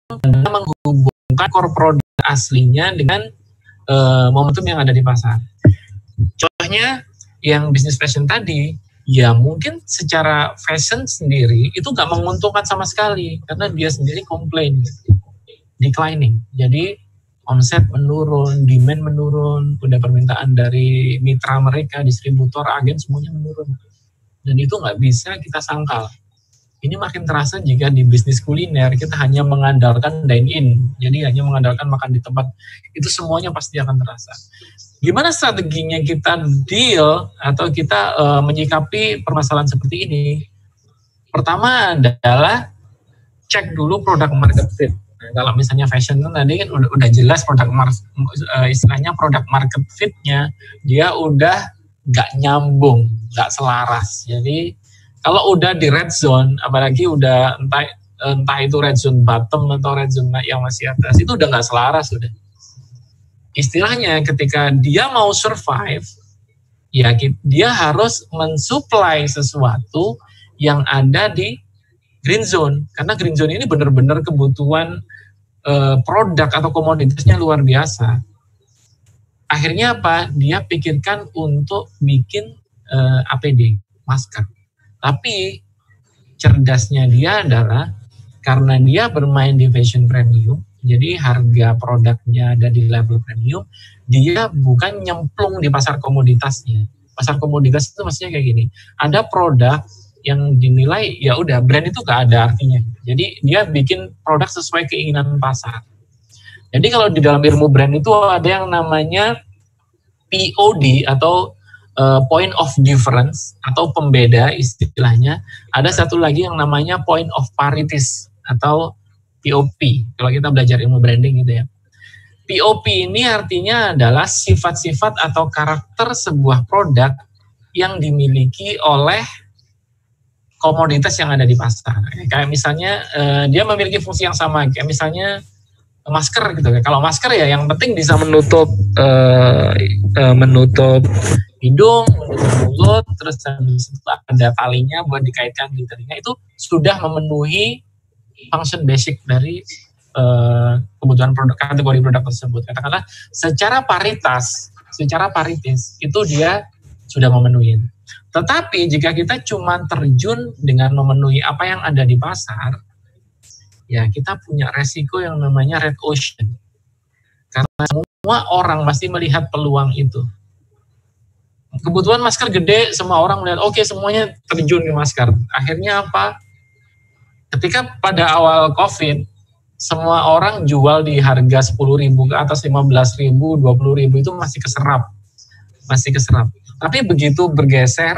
menghubungkan core produk aslinya dengan momentum yang ada di pasar. Contohnya yang bisnis fashion tadi, ya mungkin secara fashion sendiri itu nggak menguntungkan sama sekali karena dia sendiri komplain, declining. Jadi omset menurun, demand menurun, udah permintaan dari mitra mereka, distributor, agen semuanya menurun. Dan itu nggak bisa kita sangkal. Ini makin terasa jika di bisnis kuliner kita hanya mengandalkan dine-in, jadi hanya mengandalkan makan di tempat, itu semuanya pasti akan terasa. Gimana strateginya kita deal atau kita menyikapi permasalahan seperti ini? Pertama adalah cek dulu produk market fit. Nah, kalau misalnya fashion itu tadi kan udah jelas istilahnya produk market fit-nya dia udah nggak nyambung, nggak selaras. Jadi kalau udah di red zone, apalagi udah entah itu red zone bottom atau red zone yang masih atas, itu udah nggak selaras udah. Istilahnya ketika dia mau survive, ya dia harus mensuplai sesuatu yang ada di green zone. Karena green zone ini benar-benar kebutuhan produk atau komoditasnya luar biasa. Akhirnya apa? Dia pikirkan untuk bikin APD, masker. Tapi cerdasnya dia adalah karena dia bermain di fashion premium, jadi harga produknya ada di level premium, dia bukan nyemplung di pasar komoditasnya. Pasar komoditas itu maksudnya kayak gini, ada produk yang dinilai ya udah brand itu gak ada artinya. Jadi dia bikin produk sesuai keinginan pasar. Jadi kalau di dalam ilmu brand itu ada yang namanya POD atau point of difference atau pembeda istilahnya. Ada satu lagi yang namanya point of parities atau POP kalau kita belajar ilmu branding gitu ya. POP ini artinya adalah sifat-sifat atau karakter sebuah produk yang dimiliki oleh komoditas yang ada di pasar. Kayak misalnya dia memiliki fungsi yang sama, kayak misalnya masker gitu. Kalau masker ya yang penting bisa menutup hidung, menutup mulut, terus habis itu ada talinya buat dikaitkan di telinga, itu sudah memenuhi function basic dari kebutuhan produk, kategori produk tersebut. Katakanlah secara paritas itu dia sudah memenuhi. Tetapi jika kita cuma terjun dengan memenuhi apa yang ada di pasar, ya kita punya resiko yang namanya red ocean. Karena semua orang pasti melihat peluang itu. Kebutuhan masker gede, semua orang melihat, oke, semuanya terjun ke masker. Akhirnya apa? Ketika pada awal COVID, semua orang jual di harga 10.000 ke atas, 15.000, 20.000 itu masih keserap. Tapi begitu bergeser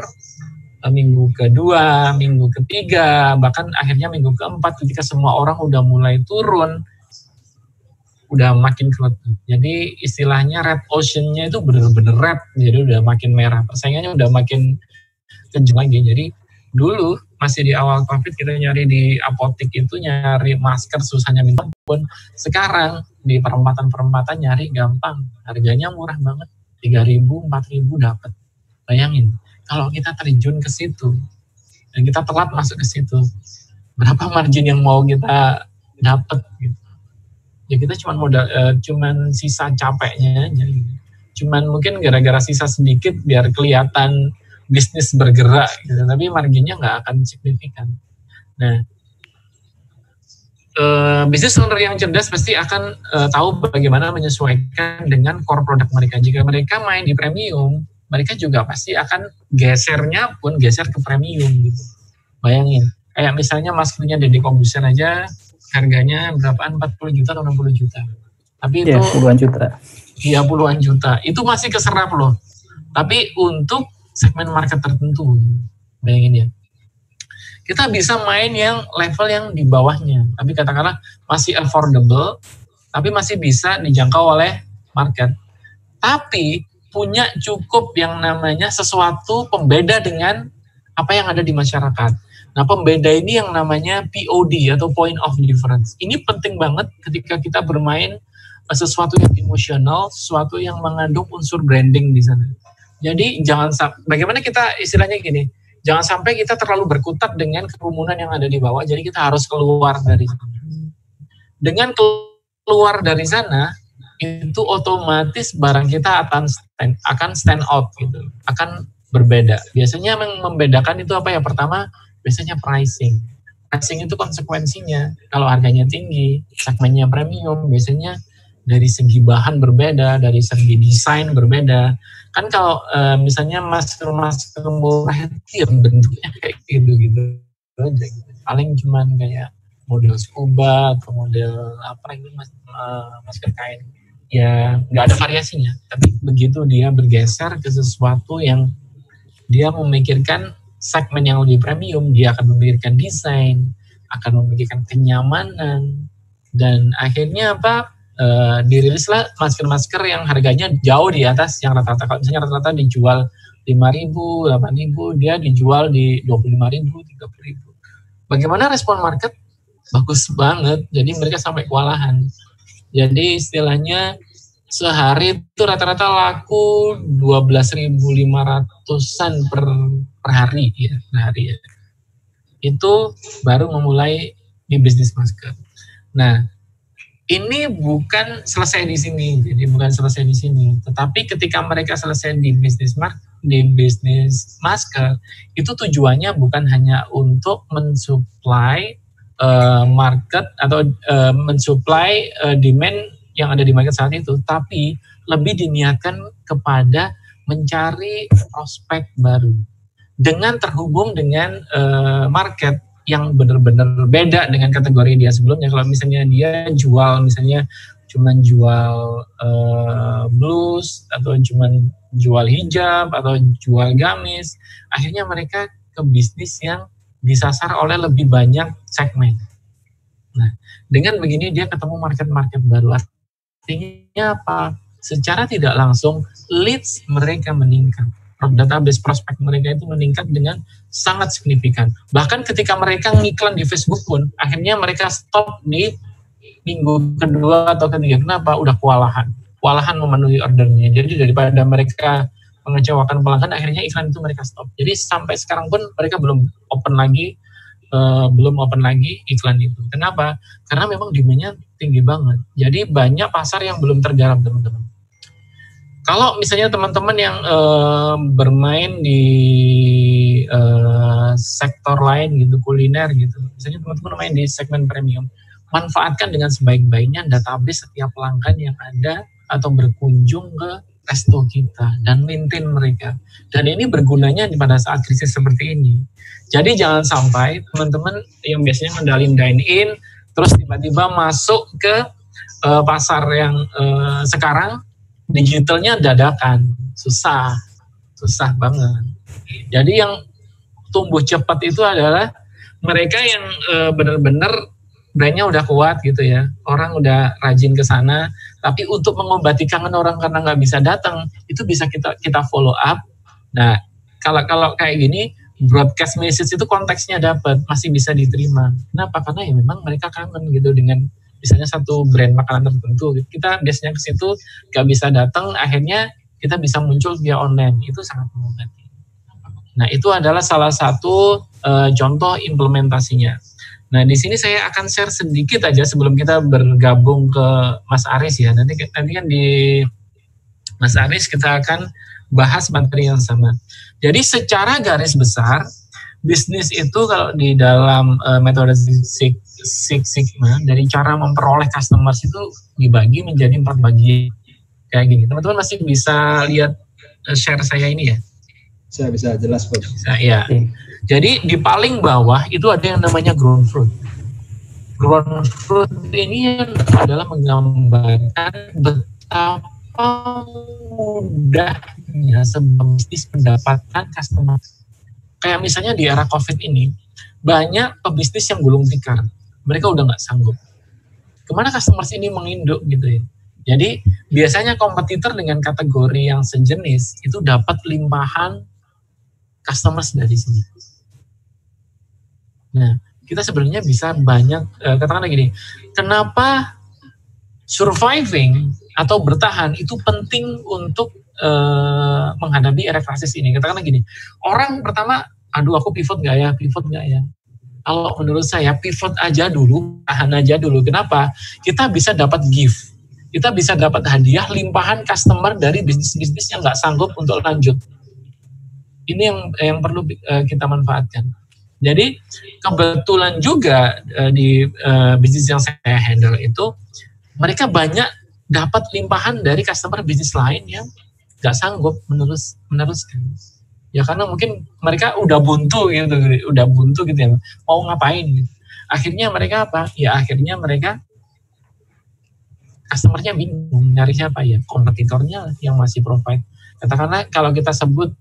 minggu kedua, minggu ketiga, bahkan akhirnya minggu keempat, ketika semua orang udah mulai turun, udah makin kelet. Jadi istilahnya red ocean-nya itu bener-bener red, jadi udah makin merah. Persaingannya udah makin kenceng lagi. Jadi dulu masih di awal COVID kita nyari di apotek itu nyari masker susahnya minta ampun. Sekarang di perempatan-perempatan nyari gampang, harganya murah banget, 3.000, 4.000 dapat. Bayangin, kalau kita terjun ke situ dan kita telat masuk ke situ, berapa margin yang mau kita dapat gitu. Ya kita cuman sisa capeknya aja. Cuman mungkin gara-gara sisa sedikit biar kelihatan bisnis bergerak gitu, tapi marginnya nggak akan signifikan. Nah, bisnis owner yang cerdas pasti akan tahu bagaimana menyesuaikan dengan core produk mereka. Jika mereka main di premium, mereka juga pasti akan gesernya pun geser ke premium gitu. Bayangin, kayak misalnya maskernya Deddy Corbuzier aja harganya berapaan, 40 juta atau 60 juta. Tapi itu puluhan juta. Iya, puluhan juta. Itu masih keserap loh. Tapi untuk segmen market tertentu, bayangin ya. Kita bisa main yang level yang di bawahnya, tapi katakanlah masih affordable, tapi masih bisa dijangkau oleh market. Tapi punya cukup yang namanya sesuatu pembeda dengan apa yang ada di masyarakat. Nah, pembeda ini yang namanya POD atau point of difference. Ini penting banget ketika kita bermain sesuatu yang emosional, sesuatu yang mengandung unsur branding di sana. Jadi jangan sampai, bagaimana kita istilahnya gini, jangan sampai kita terlalu berkutat dengan kerumunan yang ada di bawah, jadi kita harus keluar dari sana. Dengan keluar dari sana, itu otomatis barang kita akan stand out gitu, akan berbeda. Biasanya yang membedakan itu apa ya? Pertama, biasanya pricing. Pricing itu konsekuensinya. Kalau harganya tinggi, segmennya premium, biasanya dari segi bahan berbeda, dari segi desain berbeda. Kan kalau misalnya masker murah itu bentuknya kayak gitu aja. Paling cuman kayak model scuba atau model apa ini masker kain. Ya nggak ada variasinya. Tapi begitu dia bergeser ke sesuatu yang dia memikirkan segmen yang lebih premium, dia akan memikirkan desain, akan memikirkan kenyamanan, dan akhirnya apa? Dirilislah masker-masker yang harganya jauh di atas yang rata-rata. Kalau misalnya rata-rata dijual 5.000, 8.000, dia dijual di 25.000, 30.000. Bagaimana respon market? Bagus banget. Jadi mereka sampai kewalahan. Jadi istilahnya sehari itu rata-rata laku 12.500-an per hari ya, per hari ya. Itu baru memulai di bisnis masker. Nah, ini bukan selesai di sini, jadi bukan selesai di sini. Tetapi ketika mereka selesai di bisnis masker, itu tujuannya bukan hanya untuk mensuplai market atau mensuplai demand yang ada di market saat itu, tapi lebih diniatkan kepada mencari prospek baru dengan terhubung dengan market yang benar-benar beda dengan kategori dia sebelumnya. Kalau misalnya dia jual, misalnya cuman jual blus atau cuman jual hijab atau jual gamis, akhirnya mereka ke bisnis yang disasar oleh lebih banyak segmen. Nah, dengan begini dia ketemu market-market baru. Artinya apa? Secara tidak langsung leads mereka meningkat. Database prospek mereka itu meningkat dengan sangat signifikan. Bahkan ketika mereka ngiklan di Facebook pun, akhirnya mereka stop di minggu kedua atau ketiga. Kenapa? Udah kewalahan memenuhi ordernya. Jadi daripada mereka mengecewakan pelanggan, akhirnya iklan itu mereka stop. Jadi sampai sekarang pun mereka belum open lagi iklan itu. Kenapa? Karena memang demand-nya tinggi banget. Jadi banyak pasar yang belum tergarap, teman-teman. Kalau misalnya teman-teman yang bermain di sektor lain gitu, kuliner gitu, misalnya teman-teman main di segmen premium, manfaatkan dengan sebaik-baiknya database setiap pelanggan yang ada atau berkunjung ke resto kita dan maintain mereka. Dan ini bergunanya pada saat krisis seperti ini. Jadi jangan sampai teman-teman yang biasanya ngendalin dine-in terus tiba-tiba masuk ke pasar yang sekarang digitalnya dadakan, susah banget. Jadi yang tumbuh cepat itu adalah mereka yang benar-benar brandnya udah kuat gitu ya, orang udah rajin ke sana. Tapi untuk mengobati kangen orang karena nggak bisa datang, itu bisa kita follow up. Nah, kalau kayak gini, broadcast message itu konteksnya dapat, masih bisa diterima. Kenapa? Karena ya memang mereka kangen gitu dengan misalnya satu brand makanan tertentu. Kita biasanya ke situ nggak bisa datang, akhirnya kita bisa muncul via online. Itu sangat mengobati. Nah, itu adalah salah satu contoh implementasinya. Nah, di sini saya akan share sedikit aja sebelum kita bergabung ke Mas Aris ya. Nanti kan di Mas Aris kita akan bahas materi yang sama. Jadi secara garis besar, bisnis itu kalau di dalam metode Six Sigma, dari cara memperoleh customers itu dibagi menjadi 4 bagian. Kayak gini. Teman-teman masih bisa lihat share saya ini ya? Bisa jelas, Coach. Ya. Jadi di paling bawah itu ada yang namanya ground fruit. Ground fruit ini adalah menggambarkan betapa mudahnya sebuah bisnis mendapatkan customer. Kayak misalnya di era COVID ini, banyak pebisnis yang gulung tikar. Mereka udah nggak sanggup. Kemana customers ini menginduk gitu ya. Jadi biasanya kompetitor dengan kategori yang sejenis itu dapat limpahan customers dari sini. Nah, kita sebenarnya bisa banyak, katakanlah gini, kenapa surviving atau bertahan itu penting untuk menghadapi era krisis ini. Katakanlah gini, orang pertama, aduh aku pivot nggak ya, Kalau menurut saya pivot aja dulu, tahan aja dulu. Kenapa? Kita bisa dapat gift, kita bisa dapat hadiah limpahan customer dari bisnis-bisnis yang nggak sanggup untuk lanjut. Ini yang perlu kita manfaatkan. Jadi kebetulan juga di bisnis yang saya handle itu mereka banyak dapat limpahan dari customer bisnis lain yang nggak sanggup meneruskan. Ya karena mungkin mereka udah buntu gitu ya, mau ngapain gitu. Akhirnya mereka apa? Ya akhirnya mereka customernya bingung nyari siapa ya, kompetitornya yang masih provide. Katakanlah kalau kita sebut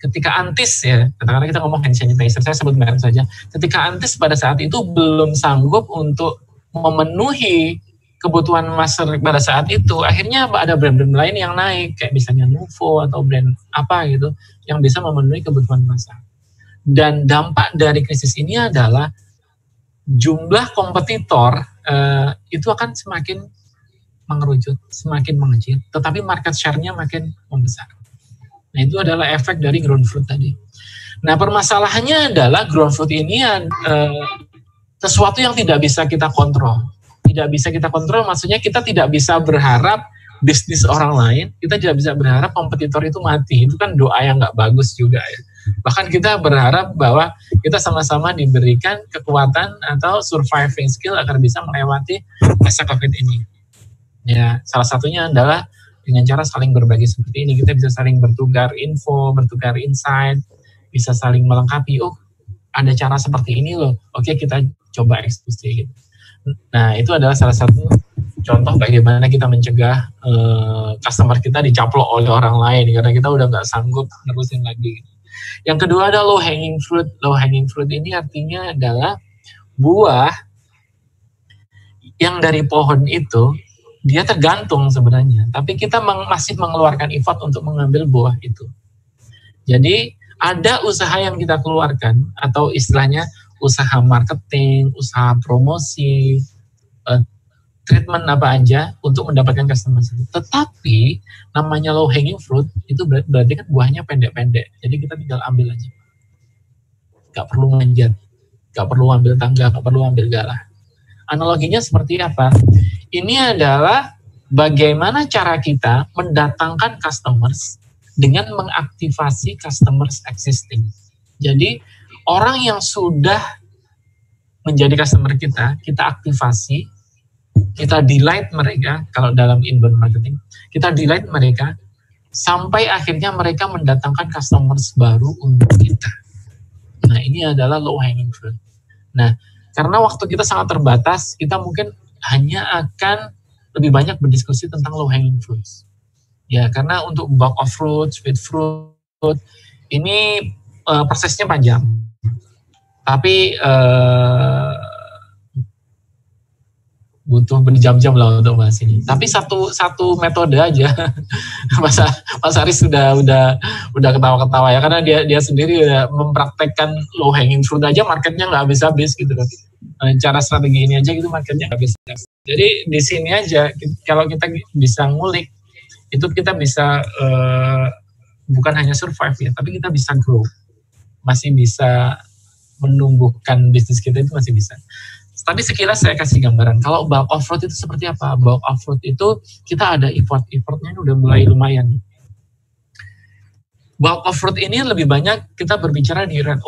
ketika Antis ya, katakanlah kita ngomong hand sanitizer, saya sebut merek saja. Ketika Antis pada saat itu belum sanggup untuk memenuhi kebutuhan masker pada saat itu, akhirnya ada brand-brand lain yang naik, kayak misalnya Nuvo atau brand apa gitu, yang bisa memenuhi kebutuhan pasar. Dan dampak dari krisis ini adalah jumlah kompetitor itu akan semakin mengerucut, semakin mengecil, tetapi market share-nya makin membesar. Nah itu adalah efek dari ground fruit tadi. Nah permasalahannya adalah ground fruit ini sesuatu yang tidak bisa kita kontrol. Tidak bisa kita kontrol, maksudnya kita tidak bisa berharap bisnis orang lain, kita tidak bisa berharap kompetitor itu mati. Itu kan doa yang nggak bagus juga ya. Bahkan kita berharap bahwa kita sama-sama diberikan kekuatan atau surviving skill agar bisa melewati masa COVID ini. Ya, salah satunya adalah dengan cara saling berbagi seperti ini. Kita bisa saling bertukar info, bertukar insight, bisa saling melengkapi. Oh, ada cara seperti ini loh. Oke, kita coba eksekusi gitu. Nah, itu adalah salah satu contoh bagaimana kita mencegah customer kita dicaplok oleh orang lain karena kita udah nggak sanggup nerusin lagi. Yang kedua ada low hanging fruit. Low hanging fruit ini artinya adalah buah yang dari pohon itu dia tergantung sebenarnya, tapi kita masih mengeluarkan effort untuk mengambil buah itu. Jadi ada usaha yang kita keluarkan atau istilahnya usaha marketing, usaha promosi, treatment apa aja untuk mendapatkan customer. Tetapi namanya low hanging fruit itu berarti kan buahnya pendek-pendek. Jadi kita tinggal ambil aja. Gak perlu manjat, gak perlu ambil tangga, gak perlu ambil galah. Analoginya seperti apa? Ini adalah bagaimana cara kita mendatangkan customers dengan mengaktifasi customers existing. Jadi orang yang sudah menjadi customer kita aktifasi, kita delight mereka, kalau dalam inbound marketing, kita delight mereka, sampai akhirnya mereka mendatangkan customers baru untuk kita. Nah, ini adalah low hanging fruit. Nah, karena waktu kita sangat terbatas, kita mungkin hanya akan lebih banyak berdiskusi tentang low hanging fruits. Ya, karena untuk bulk of fruit, sweet fruit, ini prosesnya panjang. Tapi butuh berjam-jam lah untuk bahas ini. Tapi satu metode aja. Mas Aris udah ketawa-ketawa ya, karena dia sendiri udah mempraktekkan low hanging fruit aja, marketnya nggak habis-habis gitu. Cara strategi ini aja gitu marketnya nggak bisa. Jadi di sini aja kalau kita bisa ngulik itu kita bisa bukan hanya survive ya, tapi kita bisa grow, masih bisa menumbuhkan bisnis kita, itu masih bisa. Tapi sekilas saya kasih gambaran. Kalau bulk of fruit itu seperti apa? Bulk of fruit itu kita ada effortnya udah mulai lumayan. Bulk of fruit ini lebih banyak kita berbicara di red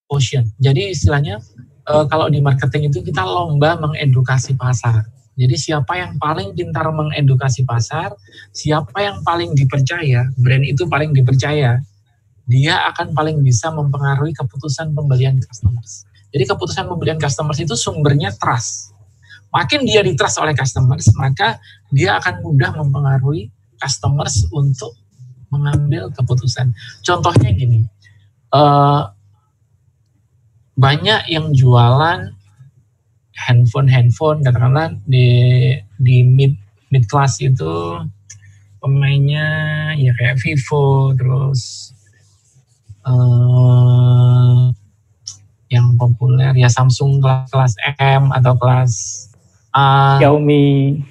ocean. Jadi istilahnya kalau di marketing itu kita lomba mengedukasi pasar. Jadi siapa yang paling pintar mengedukasi pasar, siapa yang paling dipercaya, brand itu paling dipercaya, dia akan paling bisa mempengaruhi keputusan pembelian customers. Jadi keputusan pembelian customers itu sumbernya trust. Makin dia di-trust oleh customers, maka dia akan mudah mempengaruhi customers untuk mengambil keputusan. Contohnya gini, banyak yang jualan handphone katakanlah di mid class itu pemainnya ya kayak Vivo, terus yang populer ya Samsung kelas M atau kelas A, Xiaomi,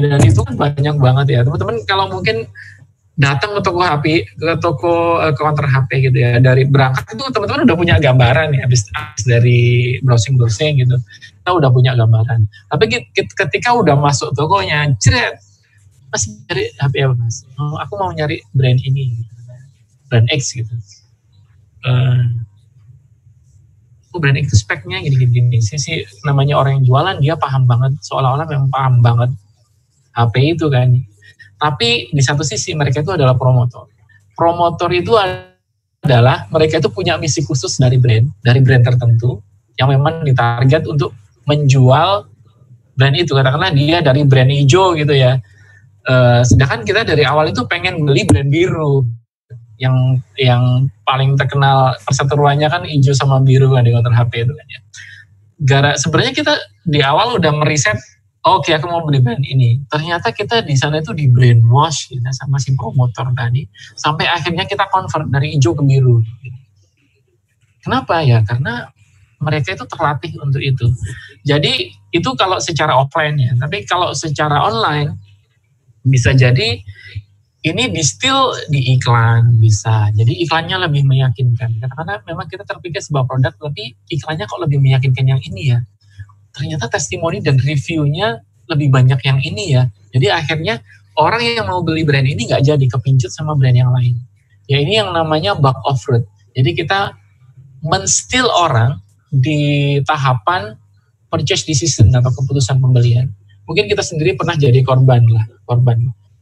dan itu kan banyak banget ya teman-teman. Kalau mungkin datang ke toko HP, ke toko counter HP gitu ya, dari berangkat itu teman-teman udah punya gambaran ya, habis dari browsing gitu, kita udah punya gambaran. Tapi ketika udah masuk tokonya, jret, Mas nyari HP apa Mas? Oh, aku mau nyari brand ini, brand X gitu. Brand X speknya gini. Sisi namanya orang yang jualan dia paham banget, seolah-olah memang paham banget HP itu kan. Tapi di satu sisi mereka itu adalah promotor. Promotor itu adalah mereka itu punya misi khusus dari brand tertentu yang memang ditarget untuk menjual brand itu. Katakanlah dia dari brand hijau gitu ya. Sedangkan kita dari awal itu pengen beli brand biru. Yang paling terkenal perseteruannya kan hijau sama biru kan di counter HP itu kan ya. Sebenarnya kita di awal udah meriset, oke, aku mau beli brand ini. Ternyata kita di sana itu di brainwash gitu, sama si promotor tadi, sampai akhirnya kita convert dari hijau ke biru. Kenapa ya? Karena mereka itu terlatih untuk itu. Jadi itu kalau secara offline ya. Tapi kalau secara online bisa jadi ini di-still di iklan bisa. Jadi iklannya lebih meyakinkan. Karena memang kita terpikir sebuah produk, tapi iklannya kok lebih meyakinkan yang ini ya. Ternyata testimoni dan reviewnya lebih banyak yang ini ya. Jadi akhirnya orang yang mau beli brand ini nggak jadi kepincut sama brand yang lain. Ya ini yang namanya bug of truth. Jadi kita men-steal orang di tahapan purchase decision atau keputusan pembelian. Mungkin kita sendiri pernah jadi korban.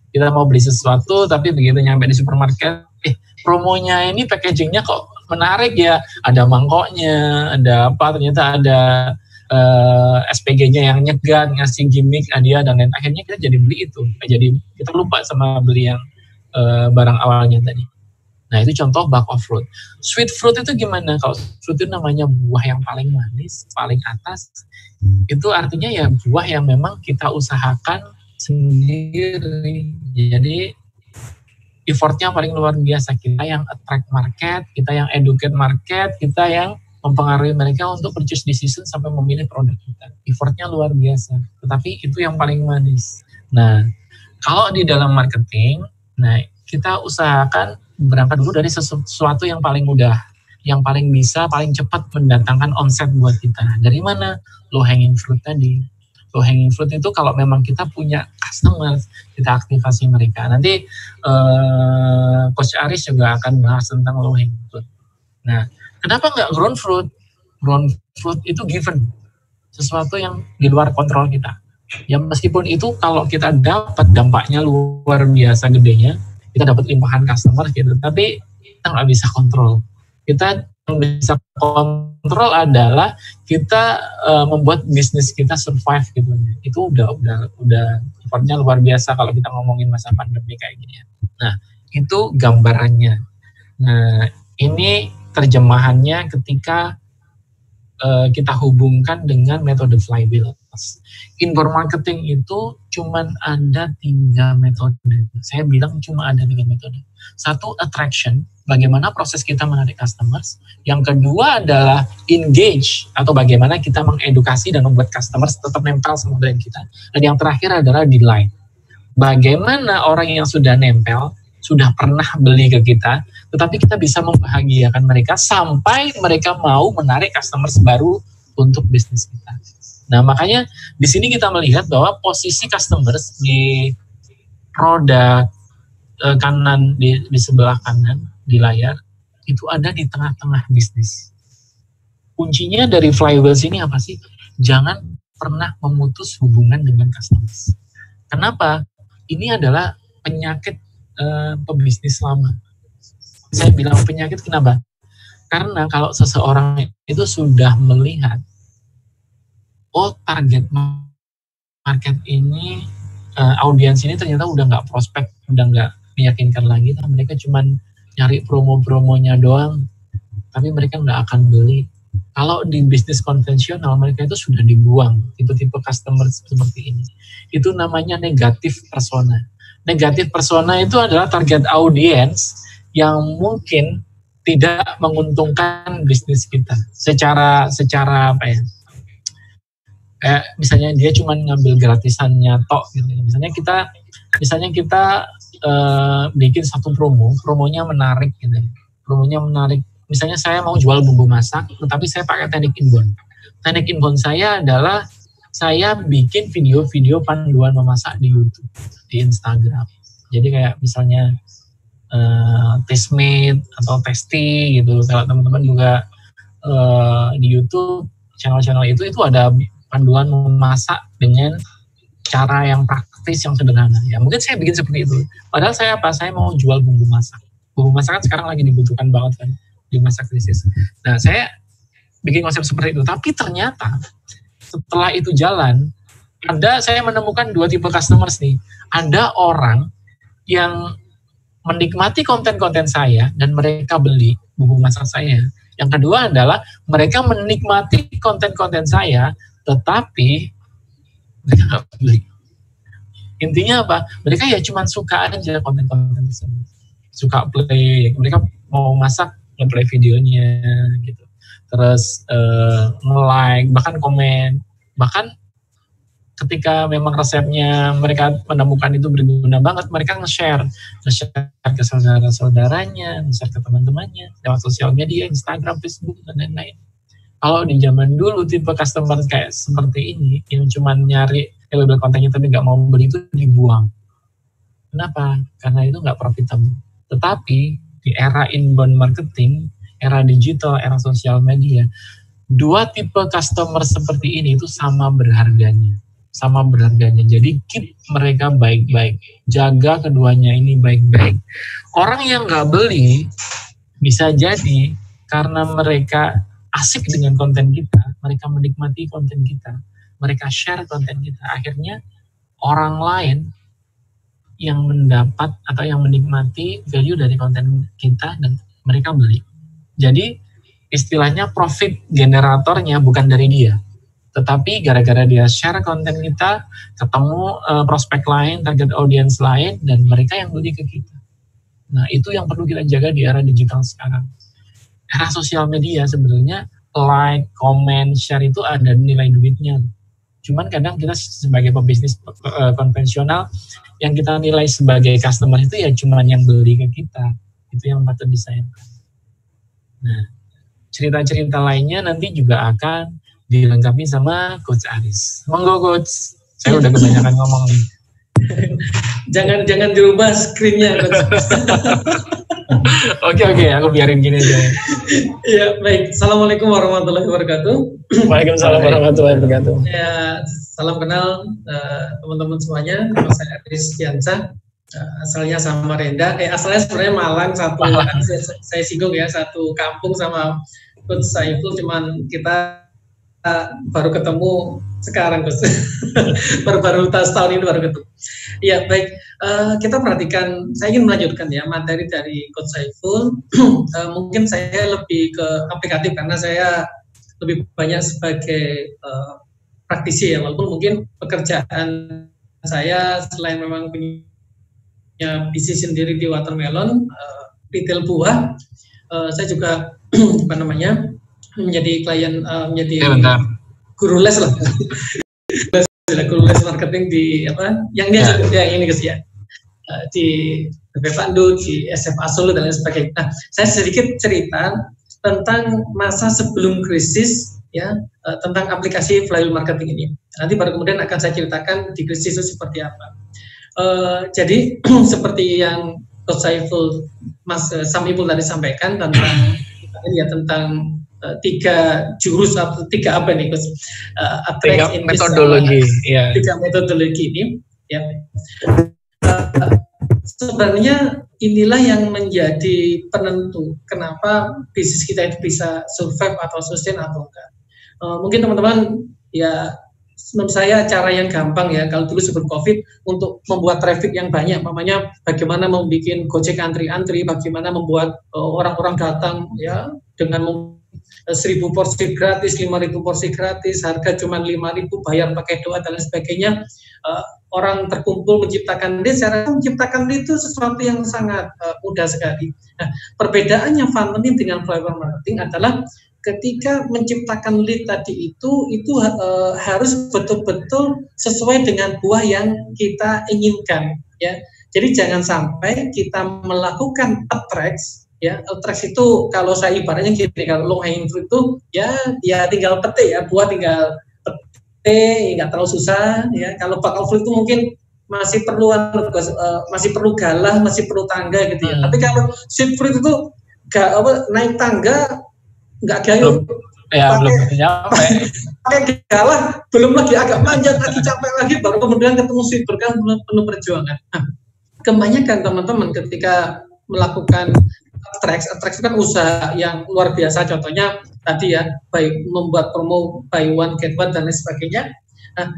Kita mau beli sesuatu, tapi begitu nyampe di supermarket, promonya ini packagingnya kok menarik ya, ada mangkoknya, ada apa, ternyata ada SPG-nya yang nyegat, ngasih gimmick, hadiah, dan lain. Akhirnya kita jadi beli itu, jadi kita lupa sama beli yang barang awalnya tadi. Nah itu contoh bug of fruit. Sweet fruit itu gimana? Kalau fruit itu namanya buah yang paling manis, paling atas, itu artinya ya buah yang memang kita usahakan sendiri. Jadi effortnya paling luar biasa. Kita yang attract market, kita yang educate market, kita yang mempengaruhi mereka untuk purchase decision sampai memilih produk kita. Effortnya luar biasa. Tetapi itu yang paling manis. Nah, kalau di dalam marketing, nah kita usahakan berangkat dulu dari sesuatu yang paling mudah, yang paling bisa, paling cepat mendatangkan omset buat kita. Dari mana? Low hanging fruit tadi. Low hanging fruit itu kalau memang kita punya customer, kita aktifasi mereka. Nanti Coach Aris juga akan bahas tentang low hanging fruit. Nah, kenapa nggak grown fruit? Grown fruit itu given, sesuatu yang di luar kontrol kita. Ya meskipun itu kalau kita dapat dampaknya luar biasa gedenya, kita dapat limpahan customer gitu, tapi kita nggak bisa kontrol. Kita yang bisa kontrol adalah kita membuat bisnis kita survive gitu. Itu udah effortnya luar biasa kalau kita ngomongin masa pandemi kayak gini. Nah, itu gambarannya. Nah, ini terjemahannya ketika kita hubungkan dengan metode flywheel. Inbound marketing itu cuman ada 3 metode. Saya bilang cuma ada 3 metode. Satu, attraction, bagaimana proses kita menarik customers. Yang kedua adalah engage, atau bagaimana kita mengedukasi dan membuat customers tetap nempel sama brand kita. Dan yang terakhir adalah delight. Bagaimana orang yang sudah nempel, sudah pernah beli ke kita, tetapi kita bisa membahagiakan mereka sampai mereka mau menarik customers baru untuk bisnis kita. Nah, makanya di sini kita melihat bahwa posisi customers di roda kanan, di sebelah kanan di layar, itu ada di tengah-tengah bisnis. Kuncinya dari flywheel ini apa sih? Jangan pernah memutus hubungan dengan customers. Kenapa? Ini adalah penyakit pebisnis lama. Saya bilang penyakit kenapa? Karena kalau seseorang itu sudah melihat, oh target market ini, audiens ini ternyata udah nggak prospek, udah nggak meyakinkan lagi, nah mereka cuma nyari promo-promonya doang, tapi mereka nggak akan beli. Kalau di bisnis konvensional, mereka itu sudah dibuang, tipe-tipe customer seperti ini. Itu namanya negatif persona. Negatif persona itu adalah target audiens yang mungkin tidak menguntungkan bisnis kita secara apa ya? Misalnya dia cuma ngambil gratisannya tok gitu. Misalnya kita bikin satu promonya menarik gitu ya. Promonya menarik. Misalnya saya mau jual bumbu masak, tetapi saya pakai teknik inbound. Teknik inbound saya adalah saya bikin video-video panduan memasak di YouTube, di Instagram. Jadi kayak misalnya Tastemeet atau Tasty gitu. Kalau teman-teman juga di YouTube channel-channel itu ada panduan memasak dengan cara yang praktis, yang sederhana. Ya mungkin saya bikin seperti itu. Padahal saya mau jual bumbu masak. Bumbu masak kan sekarang lagi dibutuhkan banget kan di masa krisis. Nah, saya bikin konsep seperti itu. Tapi ternyata setelah itu jalan, saya menemukan dua tipe customers nih. Ada orang yang menikmati konten-konten saya dan mereka beli bumbu masak saya. Yang kedua adalah mereka menikmati konten-konten saya, tetapi mereka nggak beli. Intinya apa? Mereka ya cuma suka aja konten-konten tersebut. Suka play, mereka mau masak, play videonya gitu. Terus nge-like, bahkan komen. Bahkan ketika memang resepnya mereka menemukan itu berguna banget, mereka nge-share ke saudara-saudaranya, nge-share ke teman-temannya lewat sosial media, Instagram, Facebook, dan lain-lain. Kalau di zaman dulu tipe customer kayak seperti ini, yang cuma nyari label kontennya tapi nggak mau beli, itu dibuang. Kenapa? Karena itu nggak profitable. Tetapi di era inbound marketing, era digital, era sosial media, dua tipe customer seperti ini itu sama berharganya. Jadi keep mereka baik-baik, jaga keduanya ini baik-baik. Orang yang nggak beli bisa jadi karena mereka asik dengan konten kita, mereka menikmati konten kita, mereka share konten kita. Akhirnya orang lain yang mendapat atau yang menikmati value dari konten kita dan mereka beli. Jadi istilahnya profit generatornya bukan dari dia, tetapi gara-gara dia share konten kita, ketemu prospek lain, target audience lain, dan mereka yang beli ke kita. Nah, itu yang perlu kita jaga di era digital sekarang. Era sosial media sebenarnya like, comment, share itu ada nilai duitnya. Cuman kadang kita sebagai pebisnis konvensional, yang kita nilai sebagai customer itu ya cuman yang beli ke kita. Itu yang patut disayangkan. Nah, cerita-cerita lainnya nanti juga akan dilengkapi sama Coach Aris. Monggo Coach, saya udah kebanyakan ngomong nih. Jangan dirubah screen-nya Coach. Oke, aku biarin gini aja. Ya, baik. Assalamualaikum warahmatullahi wabarakatuh. Waalaikumsalam warahmatullahi wabarakatuh. Ya, salam kenal teman-teman semuanya. Nama saya Aris Diansyah. Asalnya Samarinda. Asalnya sebenarnya Malang, saya singgung ya, satu kampung sama Coach Saiful, cuman kita baru ketemu sekarang, Coach. baru tahun ini baru ketemu. Ya, baik. Kita perhatikan, saya ingin melanjutkan ya materi dari Coach Saiful. Mungkin saya lebih ke aplikatif karena saya lebih banyak sebagai praktisi ya, walaupun mungkin pekerjaan saya selain memang punya bisnis sendiri di Watermelon, retail buah, saya juga menjadi klien, menjadi guru les lah. Guru les marketing di yang dia sebut yang ini guys ya, di BP Pandu, di SMA Solo dan lain sebagainya. Nah, saya sedikit cerita tentang masa sebelum krisis ya, tentang aplikasi flywheel marketing ini. Nanti baru kemudian akan saya ceritakan di krisis itu seperti apa. Jadi seperti yang Coach Saiful, Mas Samiful tadi sampaikan tentang 3 jurus atau 3 apa nih Coach? 3 metodologi. Ya. 3 metodologi ini ya. Sebenarnya inilah yang menjadi penentu kenapa bisnis kita itu bisa survive atau sustain atau enggak. Mungkin teman-teman ya, menurut saya cara yang gampang ya, kalau dulu sebelum COVID untuk membuat traffic yang banyak, namanya bagaimana membuat Gojek antri-antri, bagaimana membuat orang-orang datang ya dengan 1.000 porsi gratis, 5.000 porsi gratis, harga cuma 5.000, bayar pakai doa dan lain sebagainya. Orang terkumpul menciptakan lead, saya rasa menciptakan lead itu sesuatu yang sangat mudah sekali. Nah, perbedaannya funneling dengan flywheel marketing adalah ketika menciptakan lead tadi itu harus betul-betul sesuai dengan buah yang kita inginkan ya. Jadi jangan sampai kita melakukan attracts, ya. Attracts itu kalau saya ibaratnya gini, kalau low hanging fruit itu ya tinggal petik ya, buah tinggal petik, nggak terlalu susah ya. Kalau bakal fruit itu mungkin masih perlu galah, masih perlu tangga gitu ya. Tapi kalau sweet fruit itu naik tangga nggak gayung. Belum nyampe. Pakai galah, belum lagi agak manjat lagi, capek lagi, baru kemudian ketemu sweet fruit, kan penuh perjuangan. Nah, kebanyakan teman-teman ketika melakukan attracts itu kan usaha yang luar biasa. Contohnya tadi ya, baik membuat promo buy one get one dan lain sebagainya. Nah,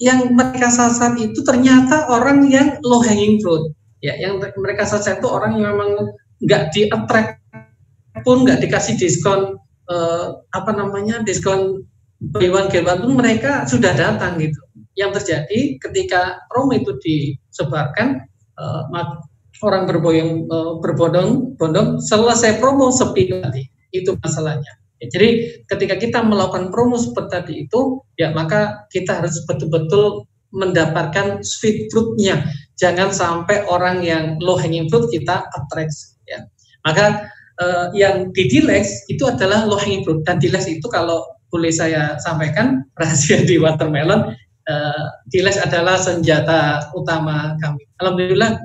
yang mereka sasar itu ternyata orang yang low hanging fruit, ya. Yang mereka sasar itu orang yang memang nggak di attract pun, nggak dikasih diskon diskon buy one get one pun mereka sudah datang gitu. Yang terjadi ketika promo itu disebarkan, orang berbondong-bondong, selesai promo sepi nanti. Itu masalahnya. Ya, jadi ketika kita melakukan promo seperti tadi itu, ya maka kita harus betul-betul mendapatkan sweet fruit-nya. Jangan sampai orang yang low hanging fruit kita attract. Ya. Maka yang di Dilex itu adalah low hanging fruit, dan Dilex itu kalau boleh saya sampaikan rahasia di watermelon, Dilex adalah senjata utama kami. Alhamdulillah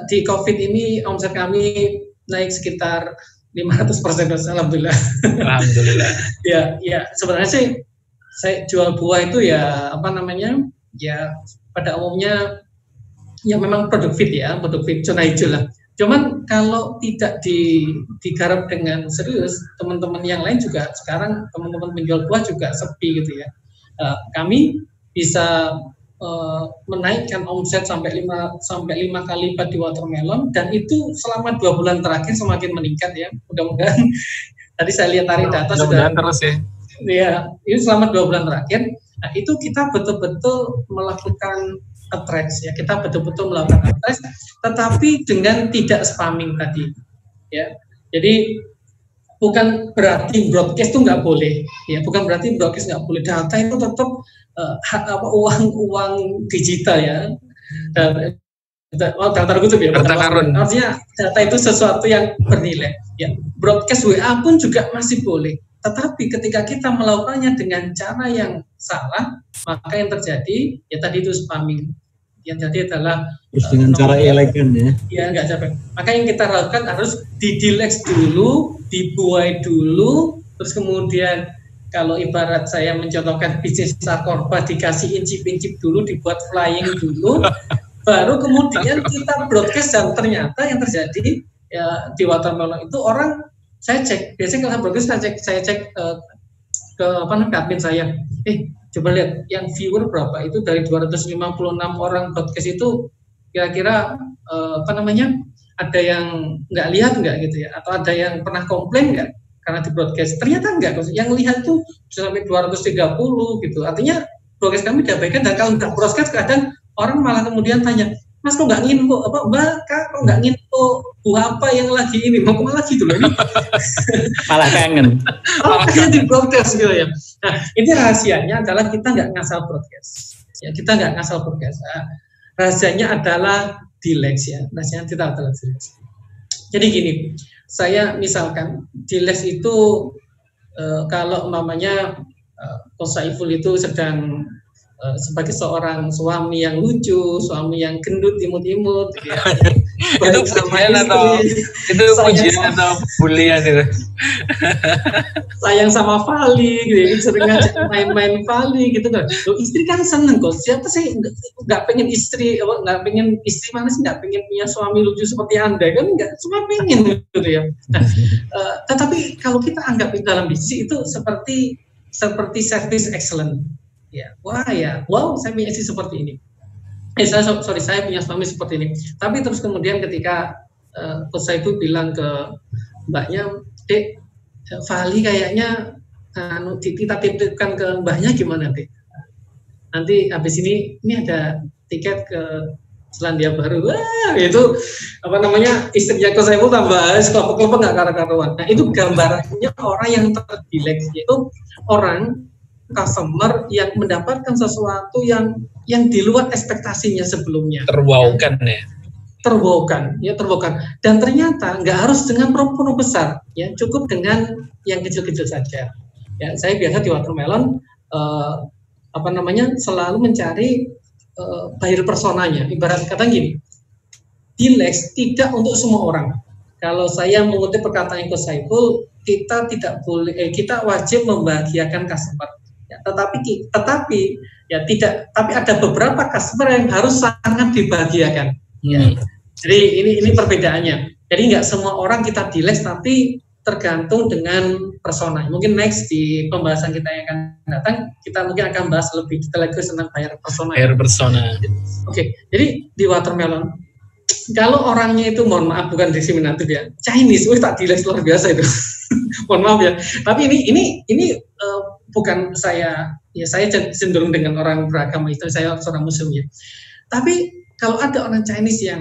di COVID ini omset kami naik sekitar 500%, alhamdulillah. Alhamdulillah. ya sebenarnya sih saya jual buah itu ya ya pada umumnya ya memang produk fit zona hijau lah. Cuman kalau tidak digarap dengan serius, teman-teman yang lain juga sekarang teman-teman penjual buah juga sepi gitu ya. Kami bisa menaikkan omset sampai 5 kali lipat di watermelon, dan itu selama 2 bulan terakhir semakin meningkat ya. Mudah-mudahan tadi saya lihat tarik data sudah terus ya. Ya, ini selama 2 bulan terakhir. Nah, itu kita betul-betul melakukan attracts ya. Kita betul-betul melakukan attracts, tetapi dengan tidak spamming tadi. Ya. Jadi bukan berarti broadcast itu nggak boleh, ya. Bukan berarti broadcast nggak boleh. Data itu tetap uang digital ya. Data kutub ya. Artinya data itu sesuatu yang bernilai. Ya. Broadcast WA pun juga masih boleh. Tetapi ketika kita melakukannya dengan cara yang salah, maka yang terjadi ya tadi itu spamming. Yang jadi adalah dengan cara elegan ya. Ya nggak capek. Maka yang kita lakukan harus didilex dulu, dibuai dulu, terus kemudian kalau ibarat saya mencontohkan bisnis Sarkorba, dikasih incip-incip dulu, dibuat flying dulu, baru kemudian kita broadcast. Dan ternyata yang terjadi ya di watermelon itu orang, saya cek, biasanya kalau broadcast saya cek ke admin saya, coba lihat yang viewer berapa, itu dari 256 orang broadcast itu kira-kira ada yang nggak lihat nggak gitu ya, atau ada yang pernah komplain nggak karena di broadcast. Ternyata enggak, yang lihat tuh sampai 230 gitu. Artinya broadcast kami diabaikan, dan kalau nggak broadcast kadang orang malah kemudian tanya, Mas kok nggak nginfo, Mbak kok nggak nginfo buah apa yang lagi ini, mau kemana lagi dulu ini? Malah kangen. Di broadcast gitu ya. Nah, ini rahasianya adalah kita nggak ngasal broadcast. Ya, kita nggak ngasal broadcast. Nah, rahasianya adalah Dilex ya. Rahasianya kita adalah Dilex. Jadi gini, saya misalkan Dilex itu kalau umpamanya Coach Saiful itu sedang sebagai seorang suami yang lucu, suami yang gendut, imut-imut, gitu ya. Itu pujian atau itu pujian atau bulian itu? Sayang sama Fali, gitu ya. Sering ngajak main-main Fali, gitu kan. Loh, istri kan seneng kok. Siapa sih nggak pengen istri mana sih nggak pengen punya suami lucu seperti Anda kan? Nggak, semua pengen gitu ya. Nah, tetapi kalau kita anggap itu dalam bisnis itu seperti service excellent. Ya, wow, saya punya istri seperti ini. Saya punya suami seperti ini. Tapi terus kemudian ketika saya itu bilang ke mbaknya, Dek, Fali kayaknya kita titipkan ke mbahnya gimana, Dek? Nanti habis ini ada tiket ke Selandia Baru. Wah, itu istrinya Coach Saiful tambah kelompok-kelompok nggak karu-karuan. Nah, itu gambarannya orang yang terdilex, yaitu orang customer yang mendapatkan sesuatu yang di luar ekspektasinya sebelumnya. Terwaukan ya. terbawakan, ya terbawakan. Dan ternyata nggak harus dengan promo besar, ya cukup dengan yang kecil-kecil saja. Ya, saya biasa di Watermelon selalu mencari buyer personanya. Ibarat kata gini, Dilex tidak untuk semua orang. Kalau saya mengutip perkataan Coach Saiful, kita tidak boleh, kita wajib membahagiakan customer. Ya, tetapi ya tidak. Tapi ada beberapa customer yang harus sangat dibahagiakan. Ya. Jadi ini perbedaannya. Jadi nggak semua orang kita Dilex, tapi tergantung dengan persona. Mungkin next di pembahasan kita yang akan datang, kita mungkin akan bahas lebih detail lagi tentang buyer persona. Buyer persona. Oke, jadi di Watermelon, kalau orangnya itu, mohon maaf bukan diskriminatif ya, Chinese, tak Dilex luar biasa itu. Mohon maaf ya. Tapi ini bukan saya, ya saya cenderung dengan orang beragama itu, saya seorang Muslim ya. Tapi kalau ada orang Chinese yang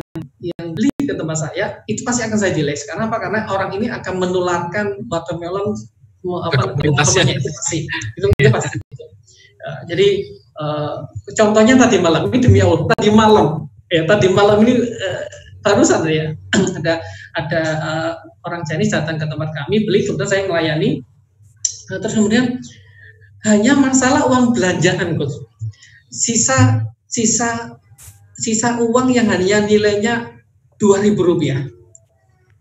beli ke tempat saya, itu pasti akan saya Dilex. Karena apa? Karena orang ini akan menularkan Watermelon itu pasti. Jadi contohnya tadi malam ini, demi Allah, tadi malam ini barusan ya ada orang Chinese datang ke tempat kami beli, kemudian saya melayani. Terus kemudian hanya masalah uang belanjaan, Coach. Sisa uang yang hanya nilainya Rp2.000.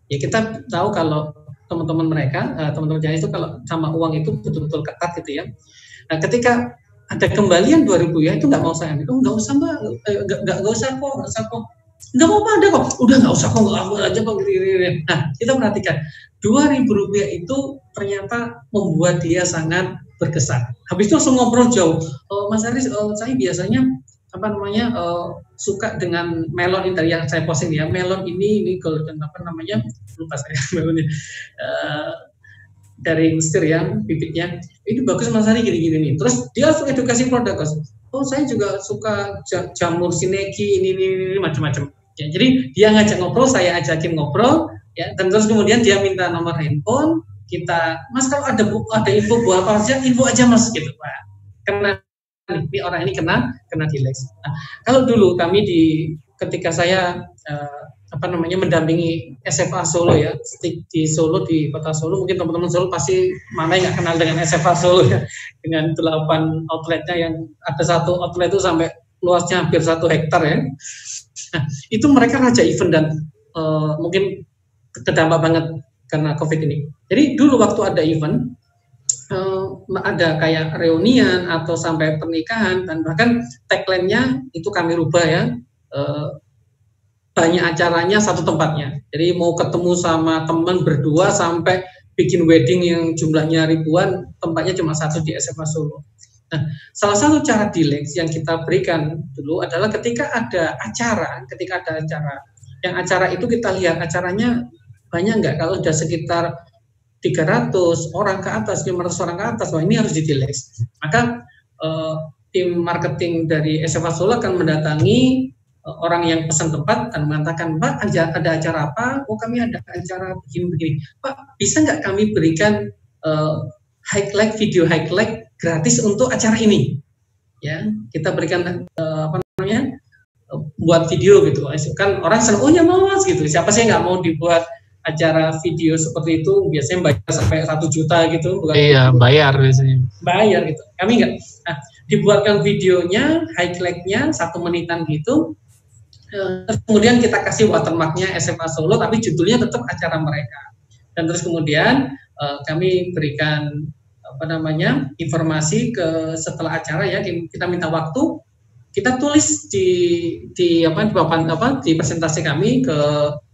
Ya kita tahu kalau teman-teman mereka, teman-teman Chinese itu kalau sama uang itu betul-betul ketat gitu ya. Nah, ketika ada kembalian Rp2.000 itu nggak mau saya, nggak usah Mbak, nggak usah kok, nggak mau ada kok, udah nggak usah kok, nggak aja kok. Nah, kita perhatikan Rp2.000 itu ternyata membuat dia sangat berkesan. Habis itu langsung ngobrol jauh. Mas Aris, saya biasanya suka dengan melon ini dari yang saya posting ya, melon ini golden lupa saya melonnya dari Mesir ya, bibitnya ini bagus Mas Ari gini nih. Terus dia langsung edukasi produk, saya juga suka jamur sineki ini macam-macam ya. Jadi dia ngajak ngobrol, saya ajakin ngobrol ya, dan terus kemudian dia minta nomor handphone kita, Mas kalau ada info buah apa aja, info aja Mas gitu Pak. Karena ini orang ini kena Dilex. Nah, kalau dulu kami ketika saya mendampingi SFA Solo ya, di Solo, di kota Solo, mungkin teman-teman Solo pasti mana yang nggak kenal dengan SFA Solo ya, dengan 8 outletnya, yang ada satu outlet itu sampai luasnya hampir 1 hektar ya. Nah, itu mereka raja event dan mungkin terdampak banget karena COVID ini. Jadi dulu waktu ada event, ada kayak reunian atau sampai pernikahan, dan bahkan tagline-nya itu kami rubah ya, banyak acaranya satu tempatnya. Jadi mau ketemu sama teman berdua sampai bikin wedding yang jumlahnya ribuan, tempatnya cuma satu di SFA Solo. Nah, salah satu cara Dilex yang kita berikan dulu adalah ketika ada acara, yang acara itu kita lihat acaranya banyak nggak, kalau sudah sekitar 300 orang ke atas, 500 orang ke atas, wah ini harus di Dilex. Maka tim marketing dari SFA Solo akan mendatangi orang yang pesan tempat dan mengatakan, Pak, ada acara apa? Oh, kami ada acara begini-begini. Pak, bisa nggak kami berikan video highlight gratis untuk acara ini? Ya, kita berikan buat video gitu. Kan orang senang, oh ya mau Mas gitu. Siapa sih nggak mau dibuat acara video seperti itu? Biasanya bayar sampai 1 juta gitu, bukan? Iya, bayar biasanya. Bayar gitu. Kami enggak. Nah, dibuatkan videonya, highlight-nya 1 menitan gitu. Kemudian kita kasih watermark-nya SFA Solo, tapi judulnya tetap acara mereka. Dan terus kemudian kami berikan informasi setelah acara ya, kita minta waktu, kita tulis di presentasi kami ke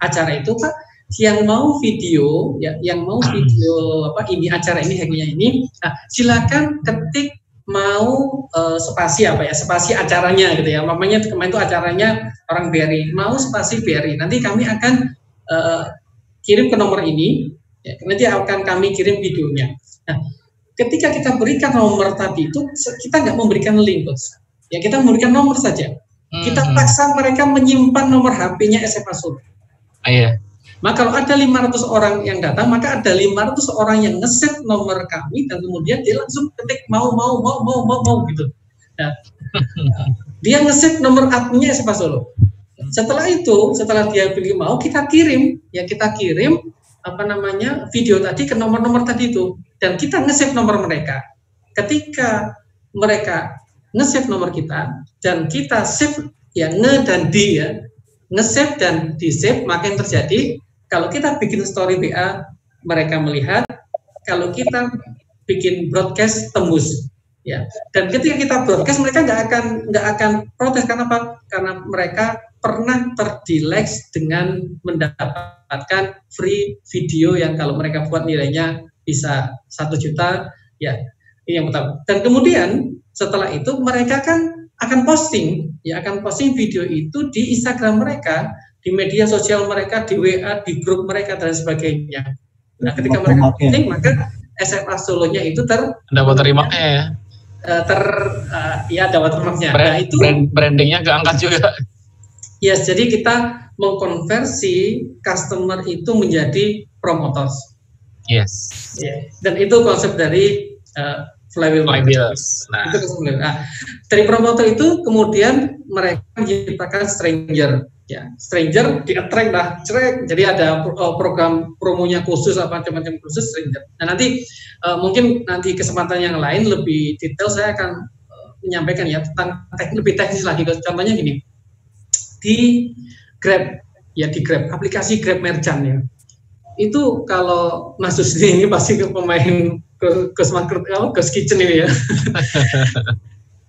acara itu, Pak, yang mau video ya, ini acara ini hacknya ini, nah, silakan ketik mau spasi spasi acaranya gitu ya. Mamanya kemarin itu acaranya orang BRI, mau spasi BRI. Nanti kami akan kirim ke nomor ini, ya, nanti akan kami kirim videonya. Nah, ketika kita berikan nomor tadi itu, kita nggak memberikan link, Bos. Ya, kita memberikan nomor saja. Kita paksa mereka menyimpan nomor HP-nya SFA Solo. Iya. Maka kalau ada 500 orang yang datang, maka ada 500 orang yang nge-save nomor kami, dan kemudian dia langsung ketik mau gitu. Nah, dia nge-save nomor adminnya SFA Solo. setelah dia pilih mau, kita kirim video tadi ke nomor-nomor tadi itu, dan kita nge-save nomor mereka. Ketika mereka nge-save nomor kita dan kita save ya nge-save dan di-save, maka yang terjadi kalau kita bikin story WA mereka melihat, kalau kita bikin broadcast tembus. Ya, dan ketika kita broadcast mereka nggak akan protes. Karena apa? Karena mereka pernah terdelete dengan mendapatkan free video yang kalau mereka buat nilainya bisa 1 juta. Ya, ini yang pertama. Dan kemudian setelah itu mereka kan akan posting video itu di Instagram mereka, di media sosial mereka, di WA, di grup mereka dan sebagainya. Nah, ketika mereka posting, maka SMA Solonya itu ada watermarknya ya. Ada watermarknya. Nah, itu brandingnya keangkat juga. Yes, jadi kita mengkonversi customer itu menjadi promoters. Yes. Yeah. Dan itu konsep dari flywheel. Nah, dari promoter itu kemudian mereka menciptakan stranger. Ya, stranger di-attract lah, jadi ada program promonya khusus, macam-macam khusus stranger. Nah, nanti mungkin nanti kesempatan yang lain lebih detail saya akan menyampaikan ya tentang lebih teknis lagi. Contohnya gini, di Grab, aplikasi Grab Merchant ya. Itu kalau Mas Susni ini pasti pemain Ghost Kitchen ini ya.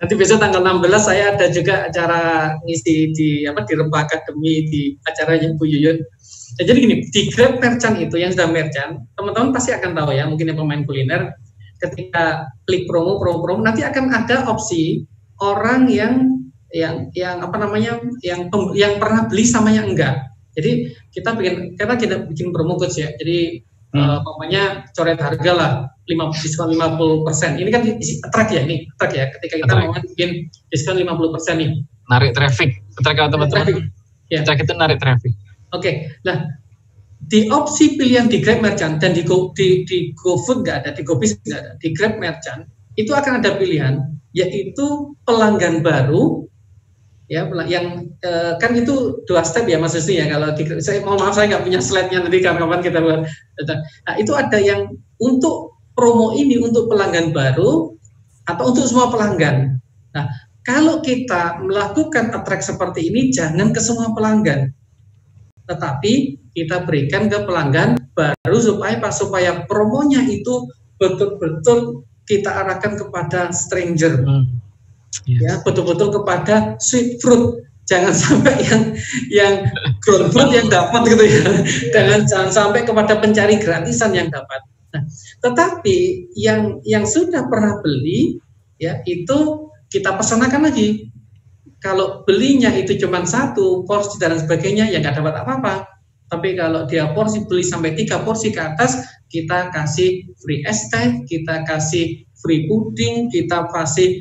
Nanti besok tanggal 16 saya ada juga acara ngisi di Rempah Academy, di acaranya Bu Yuyun. Nah, jadi gini, di Grab Merchant itu yang sudah merchant, teman-teman pasti akan tahu ya, mungkin yang pemain kuliner, ketika klik promo, nanti akan ada opsi orang yang pernah beli sama yang enggak. Jadi kita bikin promo codes ya. Jadi pokoknya coret harga lah, diskon 50%. Ini kan attract ya, ketika kita mau bikin diskon 50% nih. Narik traffic, attract teman-teman. Attract itu narik traffic. Oke. Nah, di opsi pilihan di Grab Merchant dan di GoFood nggak ada, di GoBiz nggak ada, di Grab Merchant itu akan ada pilihan, yaitu pelanggan baru. Ya, yang kan itu 2 step ya Mas Husni ya. Kalau saya mohon maaf saya nggak punya slide-nya, nanti kapan-kapan kita buat. Nah, itu ada yang untuk promo ini untuk pelanggan baru atau untuk semua pelanggan. Nah, kalau kita melakukan attract seperti ini jangan ke semua pelanggan, tetapi kita berikan ke pelanggan baru supaya promonya itu betul-betul kita arahkan kepada stranger. Ya, betul-betul kepada sweet fruit, jangan sampai yang ground fruit yang dapat gitu ya, jangan sampai kepada pencari gratisan yang dapat. Nah, tetapi yang sudah pernah beli ya itu kita pesankan lagi. Kalau belinya itu cuma 1 porsi dan sebagainya ya nggak dapat apa-apa. Tapi kalau dia beli sampai 3 porsi ke atas, kita kasih free es teh, kita kasih free puding, kita kasih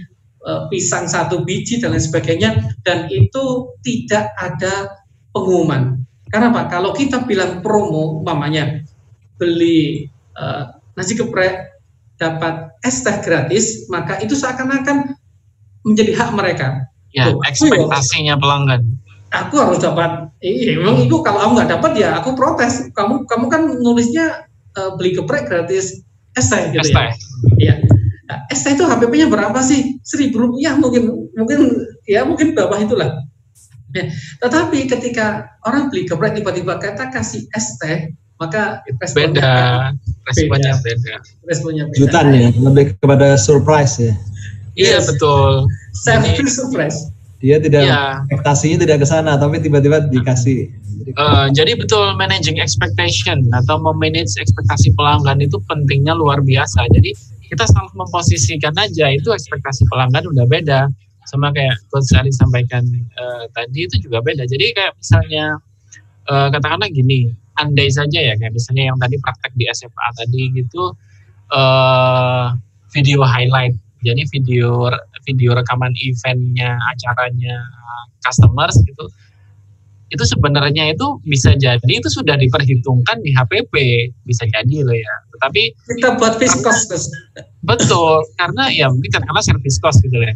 pisang 1 biji dan lain sebagainya, dan itu tidak ada pengumuman. Karena apa? Kalau kita bilang promo, umpamanya beli nasi geprek dapat es teh gratis, maka itu seakan-akan menjadi hak mereka. Ya, ekspektasinya pelanggan. Aku harus dapat. Memang itu kalau aku nggak dapat ya aku protes. Kamu kan nulisnya beli geprek gratis es teh gitu ya. Iya. Es teh itu HPP-nya berapa sih? Rp1.000 mungkin bawah itulah. Ya, tetapi ketika orang beli geprek tiba-tiba kita kasih es teh, maka responnya beda. Jutaan ya, lebih kepada surprise ya. Iya, betul. Surprise. Dia tidak ekspektasinya tidak ke sana, tapi tiba-tiba dikasih. Jadi betul, managing expectation atau memanage ekspektasi pelanggan itu pentingnya luar biasa. Jadi kita selalu memposisikan aja itu ekspektasi pelanggan udah beda sama kayak Coach Ali sampaikan tadi, itu juga beda. Jadi kayak misalnya katakanlah gini, andai saja ya kayak misalnya yang tadi praktek di SMA tadi gitu, video highlight, jadi video rekaman eventnya, acaranya customers gitu, itu sebenarnya itu bisa jadi itu sudah diperhitungkan di HPP, bisa jadi loh ya. Tetapi kita buat fixed cost. Betul, karena ya mungkin karena service cost gitu ya.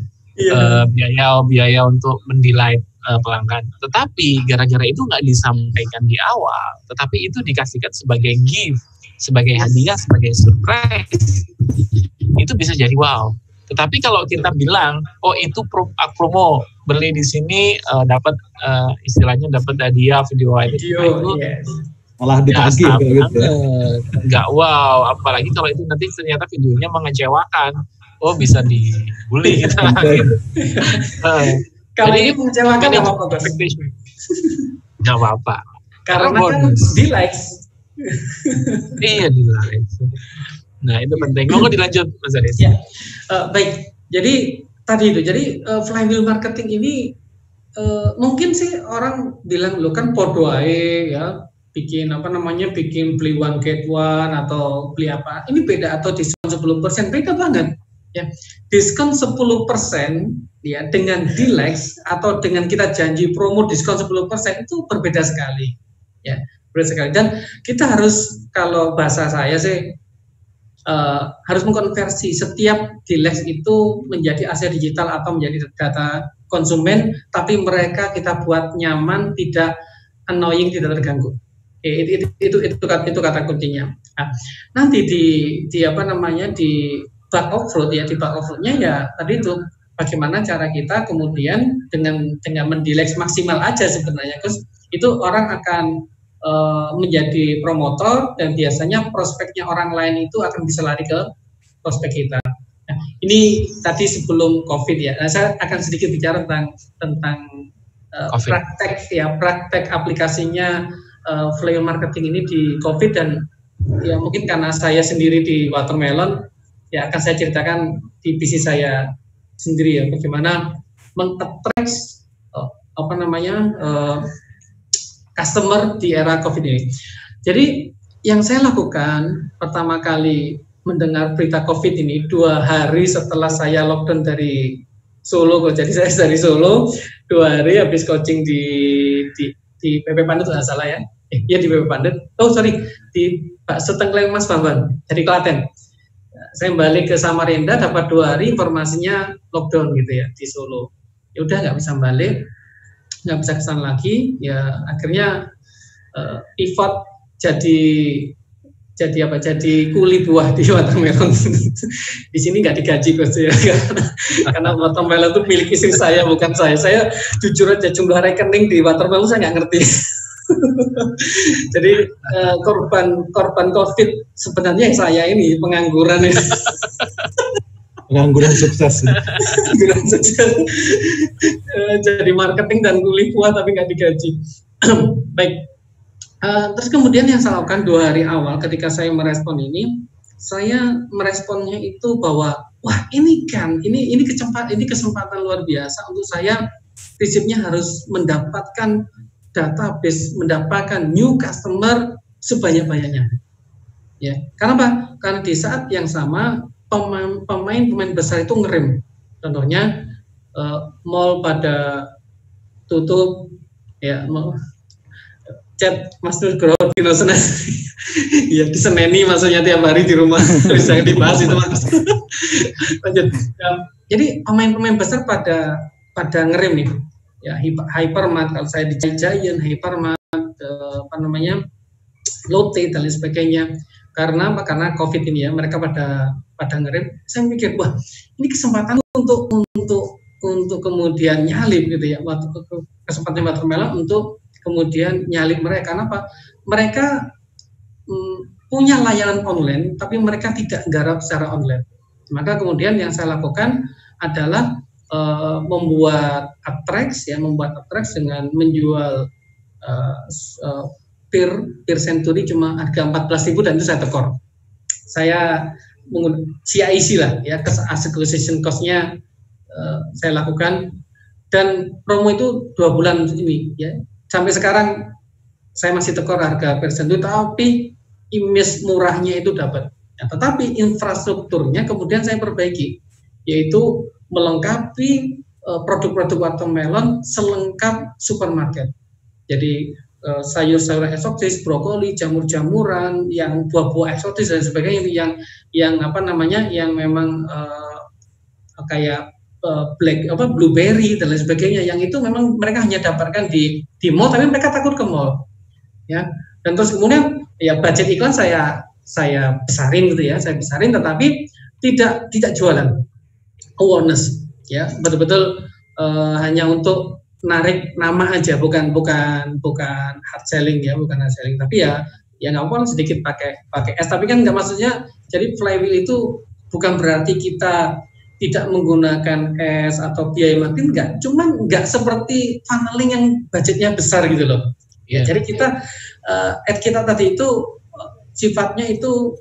Biaya untuk mendelete pelanggan. Tetapi gara-gara itu nggak disampaikan di awal, tetapi itu dikasihkan sebagai gift, sebagai hadiah, sebagai surprise, itu bisa jadi wow. Tetapi kalau kita bilang, oh itu promo, beli di sini dapat istilahnya dapat hadiah video itu malah ditagih gitu ya. Nggak wow, apalagi kalau itu nanti ternyata videonya mengecewakan. Oh bisa dibully gitu. Kalau ini mengecewakan nggak apa-apa. Nggak apa-apa. Karena kan di likes. Iya di likes. Nah itu penting. Mau dilanjut Mas Aris? Ya. Baik. Jadi tadi itu. Jadi flywheel marketing ini mungkin sih orang bilang lo kan podo ae ya. Bikin bikin beli one get one atau beli apa. Ini beda atau diskon 10%. Beda banget. Ya, diskon 10% ya dengan D-Lex atau dengan kita janji promo diskon 10% itu berbeda sekali. Ya, berbeda sekali. Dan kita harus, kalau bahasa saya sih harus mengkonversi setiap D-Lex itu menjadi aset digital atau menjadi data konsumen, tapi mereka kita buat nyaman, tidak annoying, tidak terganggu. Itu kata kuncinya. Nah, nanti di back of road ya, di back of road-nya ya tadi itu bagaimana cara kita kemudian dengan mendeleks maksimal aja sebenarnya, terus itu orang akan menjadi promotor dan biasanya prospeknya orang lain itu akan bisa lari ke prospek kita. Nah, ini tadi sebelum COVID ya. Nah, saya akan sedikit bicara tentang praktek aplikasinya flywheel marketing ini di COVID, dan ya mungkin karena saya sendiri di Watermelon ya akan saya ceritakan di bisnis saya sendiri ya, bagaimana meng-attract customer di era COVID ini. Jadi yang saya lakukan pertama kali mendengar berita COVID ini 2 hari setelah saya lockdown dari Solo. Jadi saya dari Solo 2 hari habis coaching di PP Pandet nggak salah ya. Iya di PP Pandet. Oh sorry, di Pak Setengkleng Mas Bambang dari Klaten. Saya balik ke Samarinda dapat 2 hari informasinya lockdown gitu ya di Solo. Ya udah nggak bisa balik, nggak bisa kesana lagi. Ya akhirnya pivot jadi kuli buah di Watermelon. Di sini nggak digaji Coach ya, karena Watermelon itu milik istri saya bukan saya. Saya jujur aja jumlah rekening di Watermelon saya nggak ngerti. Jadi korban COVID sebenarnya saya ini pengangguran ya. Pengangguran sukses. Pengangguran sukses. Jadi marketing dan kuli buah tapi nggak digaji. Baik. Terus kemudian yang saya lakukan 2 hari awal ketika saya merespon ini, saya meresponnya itu bahwa wah ini kesempatan luar biasa untuk saya. Prinsipnya harus mendapatkan database, mendapatkan new customer sebanyak-banyaknya. Ya, karena apa? Karena di saat yang sama pemain besar itu ngerem. Contohnya mall pada tutup, ya chat Mas Nugroho ya diseneni maksudnya tiap hari di rumah. Terus jangan dibahas itu Mas. Lanjut. Jadi pemain besar pada ngerem nih. Ya Hypermart, kalau saya di Giant, Hypermart, Lotte dan lain sebagainya. Karena COVID ini ya, mereka pada ngerem. Saya mikir, wah ini kesempatan untuk kemudian nyalip gitu ya, waktu kesempatan Watermelon untuk kemudian nyalip mereka. Kenapa? Mereka punya layanan online, tapi mereka tidak garap secara online. Maka kemudian yang saya lakukan adalah membuat attracts dengan menjual per century cuma harga 14.000 dan itu saya tekor. Saya CIC lah ya, acquisition cost-nya saya lakukan, dan promo itu 2 bulan ini ya. Sampai sekarang saya masih tekor harga per century, tapi image murahnya itu dapat. Ya, tetapi infrastrukturnya kemudian saya perbaiki, yaitu melengkapi produk-produk Watermelon selengkap supermarket. Jadi sayur-sayuran eksotis, brokoli, jamur-jamuran, yang buah-buah eksotis dan sebagainya, yang memang kayak blueberry dan lain sebagainya, yang itu memang mereka hanya dapatkan di mall, tapi mereka takut ke mall, ya. Dan terus kemudian ya budget iklan saya besarin gitu ya, tetapi tidak jualan, awareness, ya, betul-betul hanya untuk narik nama aja, bukan hard selling ya, tapi ya nggak apa-apa sedikit pakai es, tapi kan nggak, maksudnya jadi flywheel itu bukan berarti kita tidak menggunakan es atau biaya marketing, enggak, cuman nggak seperti funneling yang budgetnya besar gitu loh. Ya, jadi kita ad kita tadi itu sifatnya itu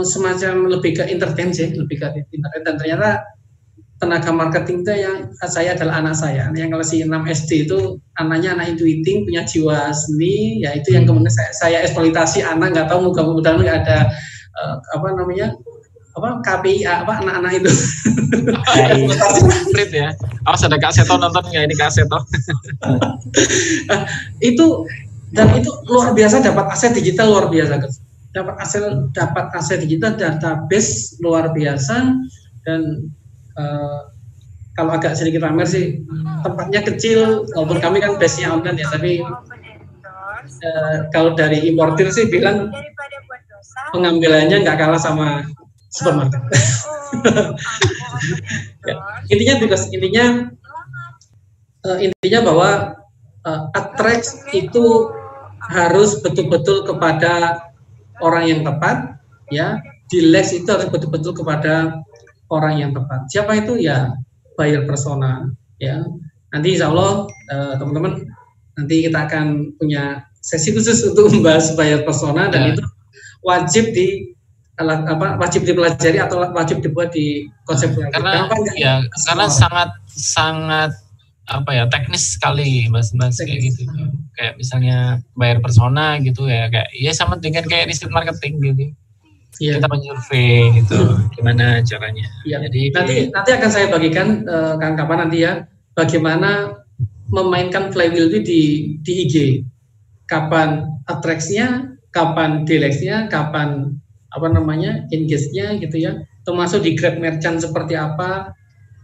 semacam lebih ke entertain sih, dan ternyata tenaga marketing itu yang saya adalah anak saya, yang kelas 6 SD itu anaknya anak intuiting, punya jiwa seni, ya itu yang kemudian saya eksploitasi anak, nggak tahu mudah-mudahan nggak ada KPI anak-anak itu. Split ya. Awas ada Kak Seto nonton nggak ini Kak Seto? Itu luar biasa, dapat aset digital luar biasa, dapat aset digital, database luar biasa, dan kalau agak sedikit pamer sih, tempatnya kecil, walaupun kami kan base-nya online ya, tapi kalau dari importir sih bilang pengambilannya nggak kalah sama supermarket. Ya, intinya bahwa attract itu harus betul-betul kepada orang yang tepat, ya. Delect itu harus betul-betul kepada orang yang tepat. Siapa itu? Ya buyer persona, ya. Nanti insya Allah teman-teman, nanti kita akan punya sesi khusus untuk membahas buyer persona, dan itu wajib dipelajari atau wajib dibuat di konsep. Karena sangat teknis sekali mas kayak gitu. Kayak misalnya buyer persona gitu ya, kayak ya sama dengan kayak riset marketing gitu. Ya. Kita mensurvei gitu, gimana caranya. Ya. Jadi nanti akan saya bagikan kapan nanti ya, bagaimana memainkan flywheel itu di IG. Kapan attract-nya, kapan delect-nya, kapan engage-nya gitu ya. Termasuk di grab merchant seperti apa,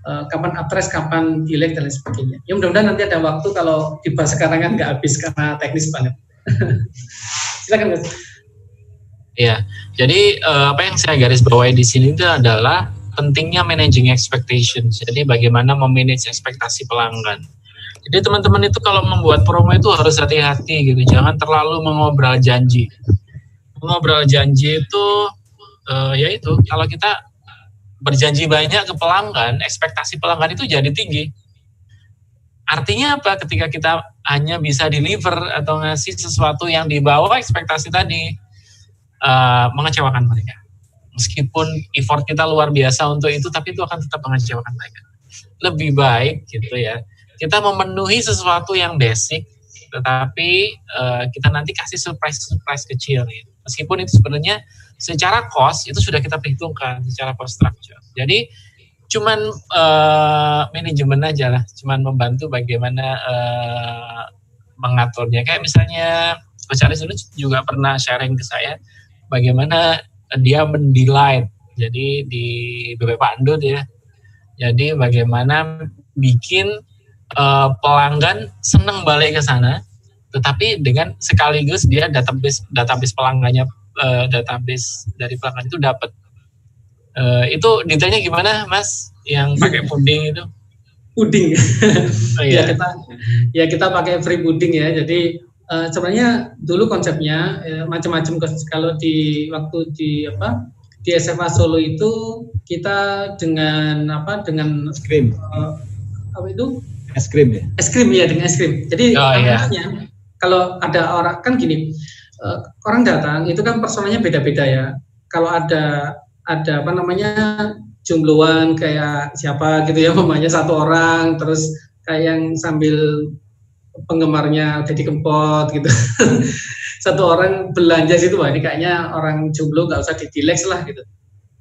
kapan attract, kapan delect dan lain sebagainya. Ya mudah-mudahan nanti ada waktu, kalau dibahas sekarang kan nggak habis karena teknis banget. Silakan Mas. Ya, jadi apa yang saya garis bawahi di sini itu adalah pentingnya managing expectations. Jadi bagaimana memanage ekspektasi pelanggan. Jadi teman-teman itu kalau membuat promo itu harus hati-hati gitu, jangan terlalu mengobrol janji. Mengobrol janji itu, yaitu kalau kita berjanji banyak ke pelanggan, ekspektasi pelanggan itu jadi tinggi. Artinya apa? Ketika kita hanya bisa deliver atau ngasih sesuatu yang di bawah ekspektasi tadi, mengecewakan mereka. Meskipun effort kita luar biasa untuk itu, tapi itu akan tetap mengecewakan mereka. Lebih baik gitu ya, kita memenuhi sesuatu yang basic, tetapi kita nanti kasih surprise kecil gitu. Meskipun itu sebenarnya secara cost itu sudah kita perhitungkan secara cost structure. Jadi cuman manajemen aja lah, cuman membantu bagaimana mengaturnya. Kayak misalnya Coach Aris dulu juga pernah sharing ke saya bagaimana dia mendelete, jadi di BP Pandut ya. Jadi bagaimana bikin pelanggan senang balik ke sana, tetapi dengan sekaligus dia database pelanggannya, database dari pelanggan itu dapat. Itu detailnya gimana, Mas? Yang pakai puding itu? Puding. Oh, iya. kita pakai free puding ya. Jadi sebenarnya dulu konsepnya macam-macam. Kalau di SMA Solo itu kita dengan es krim. Es krim ya. Es krim ya, dengan es krim. Jadi kalau ada orang kan gini, orang datang itu kan personanya beda-beda ya. Kalau ada jombloan kayak siapa gitu ya, umpamanya satu orang, terus kayak yang sambil penggemarnya Deddy Kempot gitu. Satu orang belanja situ, wah ini kayaknya orang jomblo, nggak usah di-delect lah gitu.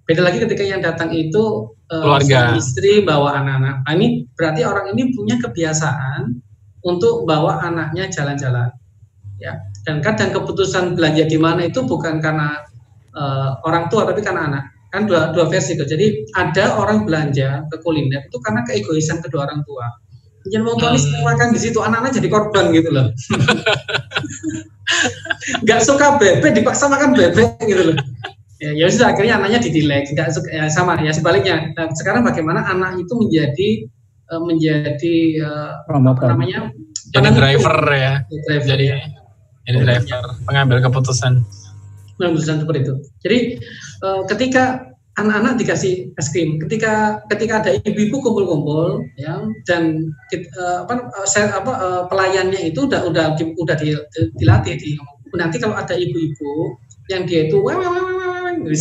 Beda lagi ketika yang datang itu keluarga, istri bawa anak-anak. Nah, ini berarti orang ini punya kebiasaan untuk bawa anaknya jalan-jalan, ya. Dan kadang keputusan belanja di mana itu bukan karena orang tua, tapi karena anak. kan dua versi tuh. Jadi ada orang belanja ke kuliner itu karena keegoisan kedua orang tua. Yang mau tuanis makan di situ, anak-anak jadi korban gitu loh. Nggak suka bebek dipaksa makan bebek gitu loh. Ya sudah, akhirnya anaknya didelek. Nggak suka, ya sama ya sebaliknya. Nah, sekarang bagaimana anak itu menjadi apa namanya? Jadi driver ya. Jadi driver, pengambil keputusan. Keputusan seperti itu. Jadi ketika anak-anak dikasih es krim, ketika ada ibu-ibu kumpul-kumpul, ya, dan pelayannya itu udah dilatih. Nanti kalau ada ibu-ibu yang dia itu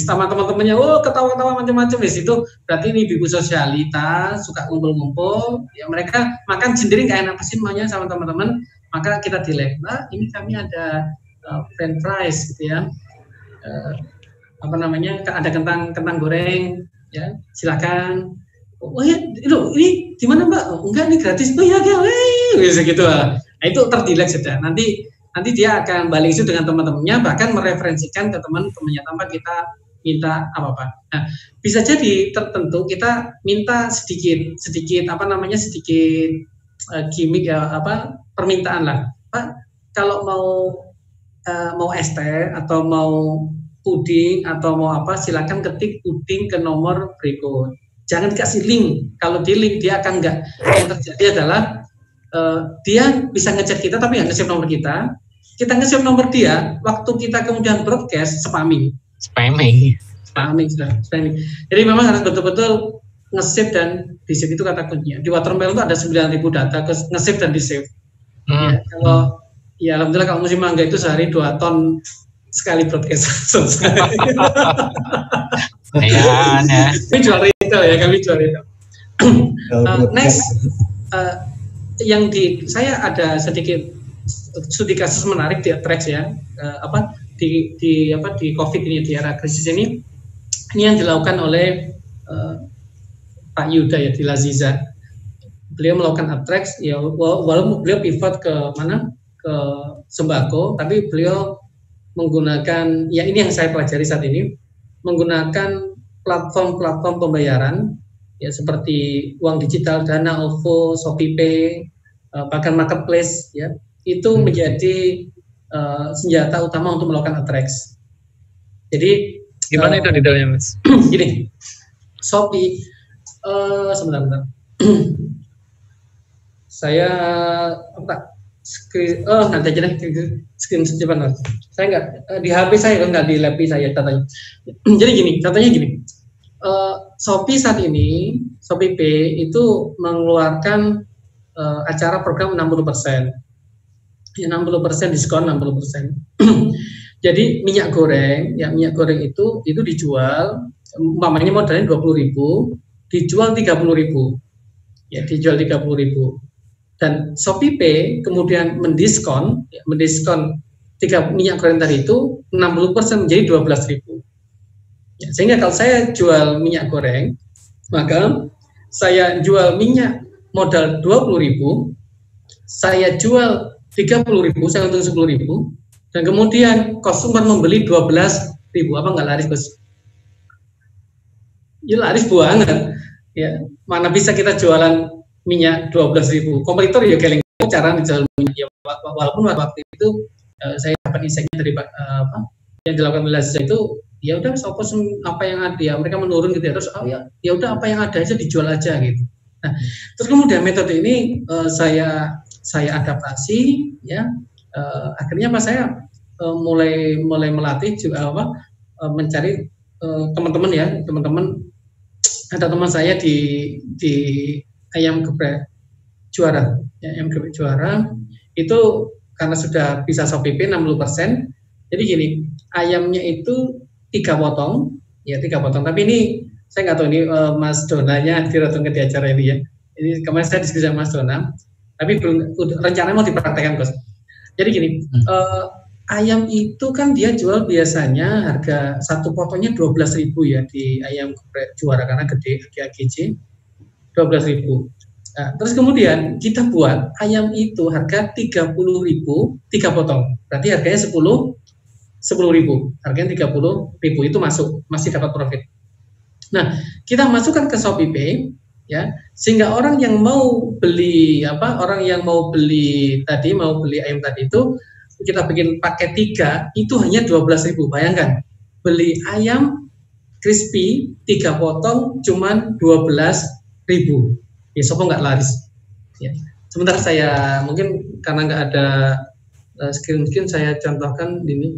sama teman-temannya, ketawa-ketawa macam-macam, di situ berarti ini ibu sosialita, suka kumpul-kumpul, ya mereka makan sendiri nggak enak, pasti maunya sama teman-teman, maka kita delay, Mbak, ini kami ada french fries gitu ya. Ada kentang goreng, ya silakan. Oh ya, ini di mana Mbak? Enggak, ini gratis. Oh ya, bisa gitu lah. Nah, itu terdelek sudah. Nanti dia akan balik itu dengan teman-temannya, bahkan mereferensikan ke teman-temannya tanpa kita minta apa-apa. Nah, bisa jadi tertentu kita minta sedikit gimmick ya, permintaan lah. Pak, kalau mau es teh atau mau puding atau mau apa, silakan ketik puding ke nomor berikut. Jangan dikasih link. Kalau di link dia akan enggak. Yang terjadi adalah dia bisa ngechat kita tapi nggak nge-save nomor kita. Kita nge-save nomor dia, waktu kita kemudian broadcast spamming. Jadi memang harus betul-betul nge-save dan di-save, itu kata kuncinya. Di Watermail itu ada 9.000 data nge-save dan di-save. Ya, alhamdulillah kalau musim mangga itu sehari 2 ton sekali broadcast selesai. Ya. Kami jual retail ya, next, saya ada sedikit studi kasus menarik di Atrex ya, di COVID ini, di era krisis ini yang dilakukan oleh Pak Yuda ya di Laziza. Beliau melakukan Atrex ya, walaupun beliau pivot ke sembako, tapi beliau menggunakan, ya ini yang saya pelajari saat ini, menggunakan platform pembayaran ya seperti uang digital, Dana, OVO, ShopeePay, bahkan marketplace ya, itu menjadi senjata utama untuk melakukan Atrex. Jadi gimana itu detailnya, Mas? Gini, Shopee, sebentar. Saya nanti aja deh screen secepatnya. Saya nggak di HP saya, nggak di laptop saya datanya. Jadi contohnya gini, Shopee saat ini, ShopeePay itu mengeluarkan acara program 60%, ya 60% diskon 60%. Jadi minyak goreng itu dijual, umpamanya modalnya 20.000, dijual 30.000, ya dijual 30.000. Dan ShopeePay kemudian mendiskon minyak goreng tadi itu 60% menjadi 12.000. Ya, sehingga kalau saya jual minyak goreng, maka saya jual minyak modal 20.000, saya jual 30.000, saya untung 10.000, dan kemudian konsumen membeli 12.000. Apa nggak laris, Bos? Ya laris banget. Ya, mana bisa kita jualan minyak 12.000. Kompetitor ya keling cara dijual minyak. Ya, walaupun waktu itu saya dapat insight-nya dari yang dilakukan oleh Laziza itu, ya udah apa yang ada ya, mereka menurun gitu ya, terus ya udah apa yang ada aja dijual aja gitu. Nah, terus kemudian metode ini saya adaptasi ya, akhirnya saya mulai melatih juga mencari teman-teman ada teman saya di ayam geprek juara, ya, ayam geprek juara itu karena sudah bisa ShopeePay 60%. Jadi gini, ayamnya itu 3 potong, tapi ini saya nggak tahu ini Mas Donanya didatang ke di acara ini ya. Ini kemarin saya diskusi sama Mas Dona, tapi belum rencananya mau dipraktekkan, Bos. Jadi gini, ayam itu kan dia jual biasanya harga satu potongnya 12.000 ya di ayam geprek juara karena gede, AGC 12.000. Nah, terus kemudian kita buat ayam itu harga 30.000 3 potong, berarti harganya 10.000, harganya 30.000 itu masih dapat profit. Nah, kita masukkan ke Shopee Pay, ya, sehingga orang yang mau beli ayam tadi itu kita bikin paket 3 itu hanya 12.000. Bayangkan, beli ayam crispy 3 potong cuman 12.000. Ya, sopo nggak laris. Ya. Sebentar saya mungkin karena nggak ada screen saya contohkan ini.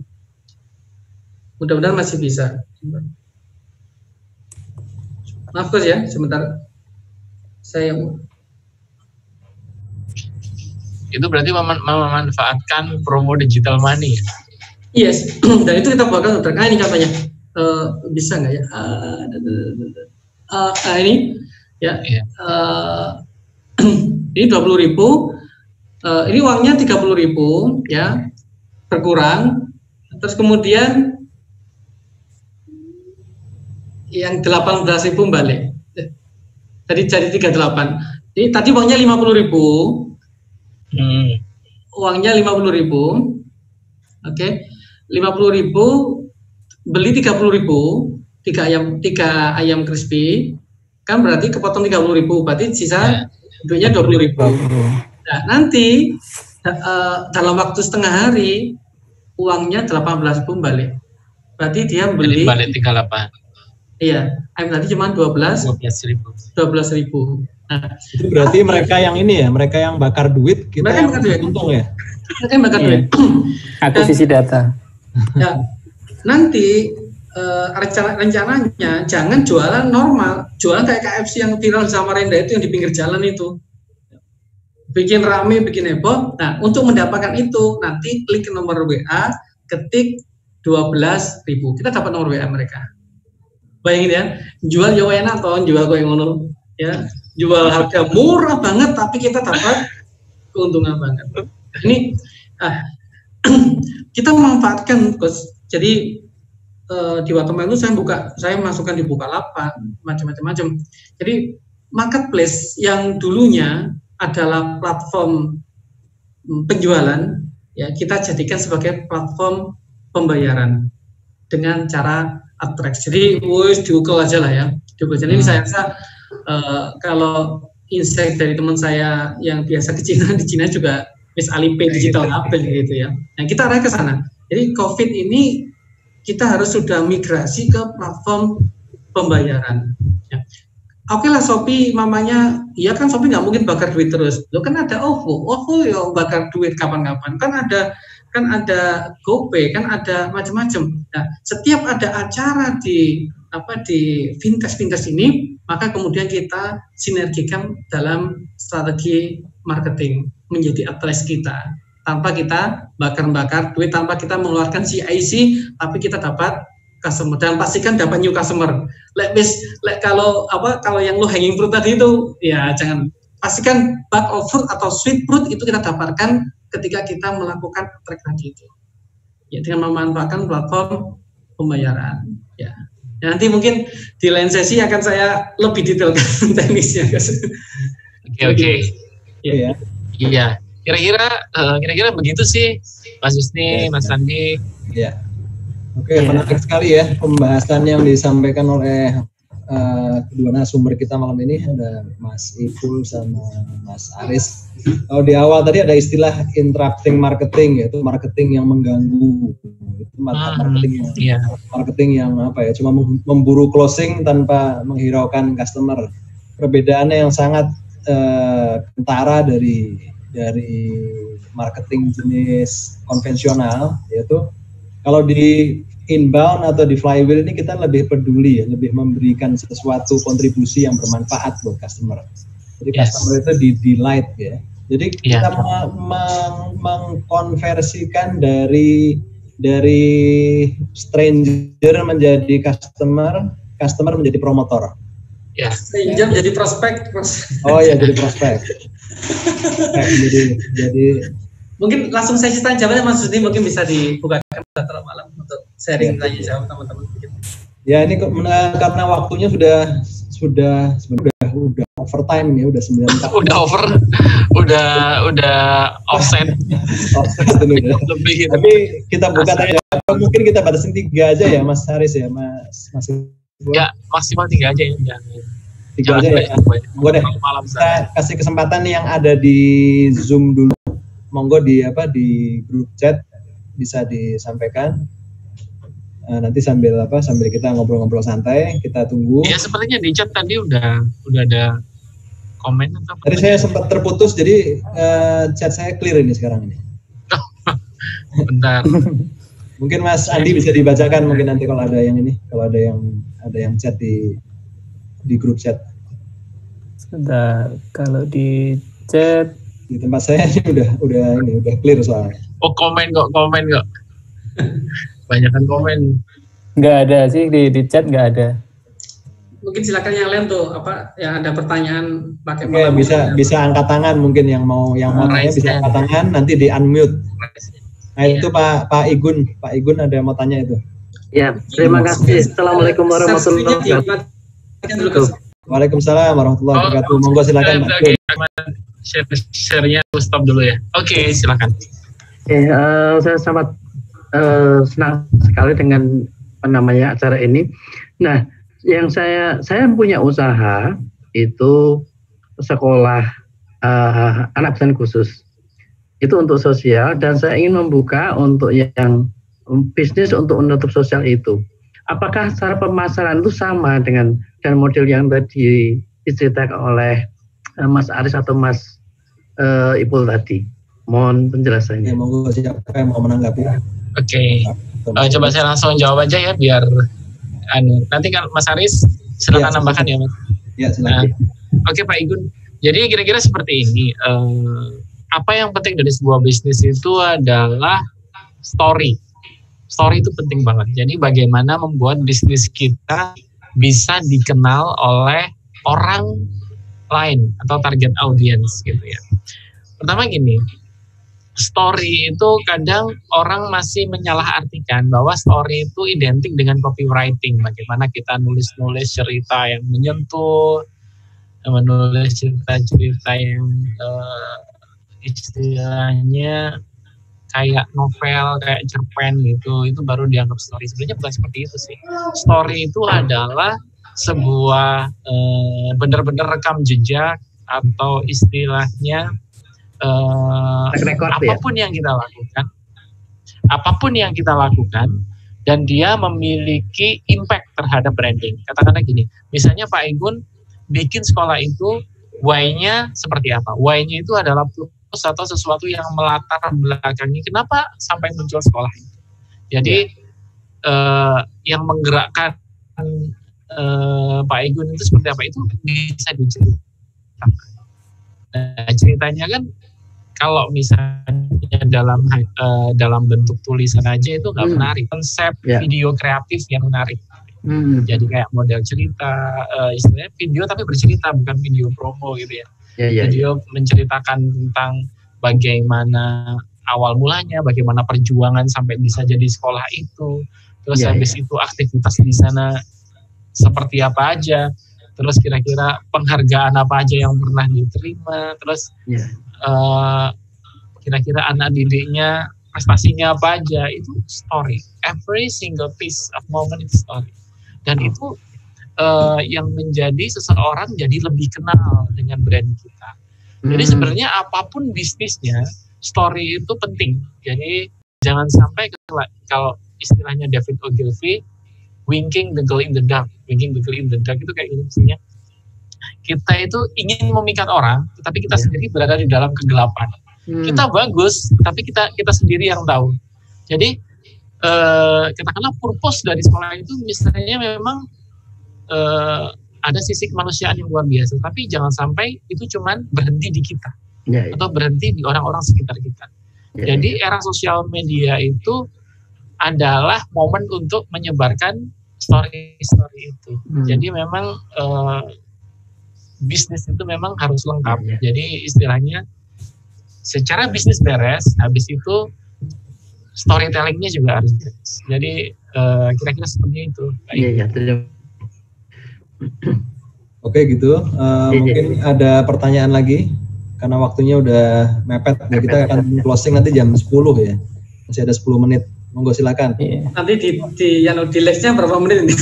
Mudah-mudahan masih bisa. Maaf Coach ya, sebentar. Saya itu berarti memanfaatkan promo digital money. Yes, dan itu kita buatkan untuk ini contohnya. Bisa nggak ya? Ini ya. Ini 20.000. Ini uangnya 30.000 ya. Berkurang. Terus kemudian yang 18.000 balik. Tadi jadi 38. Ini tadi uangnya 50.000. Uangnya 50.000. Oke. 50.000 beli 30.000, 3 ayam crispy. Kan berarti kepotong 30.000, berarti sisa duitnya 20.000. Nah, nanti dalam waktu setengah hari uangnya 18.000 balik. Berarti dia beli balik 38. Iya, ayam tadi cuma 12.000. Nah, itu berarti mereka yang ini ya, mereka yang bakar duit, kita mereka yang bakar duit. untung ya. Mereka yang bakar duit. Akuisisi data. Ya, nanti rencananya jangan jualan normal, jualan kayak KFC yang viral sama Renda itu yang di pinggir jalan itu. Bikin rame, bikin heboh. Nah, untuk mendapatkan itu nanti klik nomor WA, ketik 12.000. Kita dapat nomor WA mereka. Bayangin ya, jual ya enak atau jual kok yang ngono ya. Jual harga murah banget tapi kita dapat keuntungan banget. Ini kita memanfaatkan Coach. Jadi di Watermelon itu saya masukkan di Bukalapak macam-macam. Jadi marketplace yang dulunya adalah platform penjualan ya kita jadikan sebagai platform pembayaran dengan cara attract. Jadi diukur aja lah ya. Diukur. Jadi ini saya rasa kalau insight dari teman saya yang biasa ke Cina, di Cina juga Miss Alipay digital apel gitu ya. Nah, kita arah ke sana. Jadi COVID ini kita harus sudah migrasi ke platform pembayaran. Ya. Oke lah Shopee mamanya, ya kan Shopee nggak mungkin bakar duit terus. Lo kan ada OVO ya bakar duit kapan-kapan. Kan ada GoPay, kan ada macam-macam. Nah, setiap ada acara di fintech ini, maka kemudian kita sinergikan dalam strategi marketing menjadi atlas kita. Tanpa kita bakar-bakar duit, tanpa kita mengeluarkan CIC, tapi kita dapat customer dan pastikan dapat new customer. Kalau yang lo hanging fruit tadi itu, ya jangan pastikan bag of fruit atau sweet fruit itu kita dapatkan ketika kita melakukan track tadi itu. Ya dengan memanfaatkan platform pembayaran. Ya. Nanti mungkin di lain sesi akan saya lebih detailkan teknisnya. Oke. Iya. Iya. Kira-kira begitu sih, Mas Yusni, Mas Andi. Iya. Oke, menarik sekali ya pembahasan yang disampaikan oleh kedua narasumber kita malam ini, ada Mas Ipul sama Mas Aris. Kalau di awal tadi ada istilah interrupting marketing, yaitu marketing yang mengganggu. Itu marketing yang cuma memburu closing tanpa menghiraukan customer. Perbedaannya yang sangat kentara dari marketing jenis konvensional, yaitu kalau di inbound atau di flywheel ini kita lebih peduli ya, lebih memberikan sesuatu kontribusi yang bermanfaat buat customer. Jadi customer itu delight ya. Jadi kita mengkonversikan dari stranger menjadi customer menjadi promotor. Ya. Stranger menjadi prospek. Oh ya, jadi prospek. jadi mungkin langsung saya tanya jawabnya Mas Yusni, mungkin bisa dibukakan terlalu malam untuk sharing tanya jawab teman-teman. Ya ini karena waktunya sudah overtime ya, udah 9 tahun. udah offset. Tapi kita buka tanya, mungkin kita batasin 3 aja ya Mas Haris ya, Mas Ya maksimal 3 aja ya. Tiga aja ya. Monggo deh. Malam kita kasih kesempatan yang ada di Zoom dulu. Monggo di grup chat bisa disampaikan. Nanti sambil kita ngobrol-ngobrol santai, kita tunggu. Ya sepertinya di chat tadi udah ada komen atau tadi saya sempat terputus, jadi chat saya clear ini sekarang ini. Bentar. Mungkin Mas Andi bisa dibacakan mungkin nanti kalau ada yang chat di grup chat. Sebentar, kalau di chat di tempat saya ini udah clear soalnya. Oh komen kok. Banyakan komen. Nggak ada sih di chat, nggak ada. Mungkin silakan yang lain tuh yang ada pertanyaan pakai bisa angkat tangan mungkin yang mau tanya bisa angkat tangan nanti di unmute. Nah itu Pak Igun ada yang mau tanya itu. Ya, terima kasih. Assalamualaikum warahmatullahi wabarakatuh. Waalaikumsalam warahmatullahi wabarakatuh. Monggo silakan Pak. Share-nya stop dulu ya. Oke, silakan. Saya sangat senang sekali dengan acara ini. Nah, yang saya punya usaha itu sekolah anak pesan khusus. Itu untuk sosial dan saya ingin membuka untuk yang bisnis untuk menutup sosial itu. Apakah cara pemasaran itu sama dengan model yang tadi diceritakan oleh Mas Aris atau Mas Ipul tadi? Mohon penjelasannya. Ya, monggo siapa yang mau menanggapi? Oke. Coba saya langsung jawab aja ya biar nanti kan Mas Aris silakan nambahkan ya Mas. Ya, silakan. Oke Pak Igun. Jadi kira-kira seperti ini. Apa yang penting dari sebuah bisnis itu adalah story. Story itu penting banget. Jadi bagaimana membuat bisnis kita bisa dikenal oleh orang lain atau target audience gitu ya. Pertama gini, story itu kadang orang masih menyalahartikan bahwa story itu identik dengan copywriting. Bagaimana kita nulis-nulis cerita yang menyentuh, menulis cerita-cerita yang istilahnya kayak novel, kayak cerpen gitu, itu baru dianggap story. Sebenarnya bukan seperti itu sih. Story itu adalah sebuah benar-benar rekam jejak atau istilahnya apapun yang kita lakukan dan dia memiliki impact terhadap branding. Katakanlah gini, misalnya Pak Igun bikin sekolah itu why-nya seperti apa? Why-nya itu adalah atau sesuatu yang melatar belakangi kenapa sampai muncul sekolah itu. Jadi yang menggerakkan Pak Igun itu seperti apa itu bisa diceritakan. Ceritanya kan kalau misalnya dalam bentuk tulisan aja itu nggak menarik. Konsep video kreatif yang menarik. Jadi kayak model cerita, istilahnya video tapi bercerita, bukan video promo gitu ya. Video menceritakan tentang bagaimana awal mulanya, bagaimana perjuangan sampai bisa jadi sekolah itu, terus habis itu aktivitas di sana seperti apa aja, terus kira-kira penghargaan apa aja yang pernah diterima, terus kira-kira anak didiknya prestasinya apa aja, itu story. Every single piece of moment itu story. Dan itu yang menjadi seseorang jadi lebih kenal dengan brand kita. Jadi sebenarnya apapun bisnisnya, story itu penting. Jadi jangan sampai kalau istilahnya David Ogilvy, winking the girl in the dark. Winking the girl in the dark itu kayak gitu misalnya. Kita itu ingin memikat orang, tetapi kita sendiri berada di dalam kegelapan. Kita bagus, tapi kita sendiri yang tahu. Jadi katakanlah purpose dari sekolah itu misalnya memang ada sisi kemanusiaan yang luar biasa, tapi jangan sampai itu cuman berhenti di kita atau berhenti di orang-orang sekitar kita. Jadi era sosial media itu adalah momen untuk menyebarkan story-story itu. Jadi memang bisnis itu memang harus lengkap. Jadi istilahnya secara bisnis beres, habis itu storytellingnya juga harus beres. Jadi kira-kira seperti itu. Oke gitu. Mungkin ada pertanyaan lagi karena waktunya udah mepet. Kita akan closing nanti jam 10 ya. Masih ada 10 menit. Monggo silakan. Nanti di listnya berapa menit ini?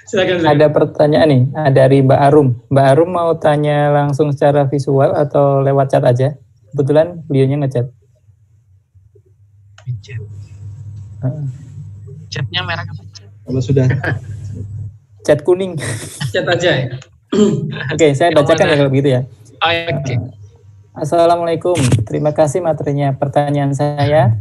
Silakan. Ada pertanyaan nih, dari Mbak Arum. Mbak Arum mau tanya langsung secara visual atau lewat chat aja? Kebetulan beliaunya ngechat. Chat. Chatnya merah apa? Kalau sudah Chat kuning. Chat aja ya. Oke, saya bacakan ya kalau begitu ya. Oke. Assalamualaikum, terima kasih materinya. Pertanyaan saya,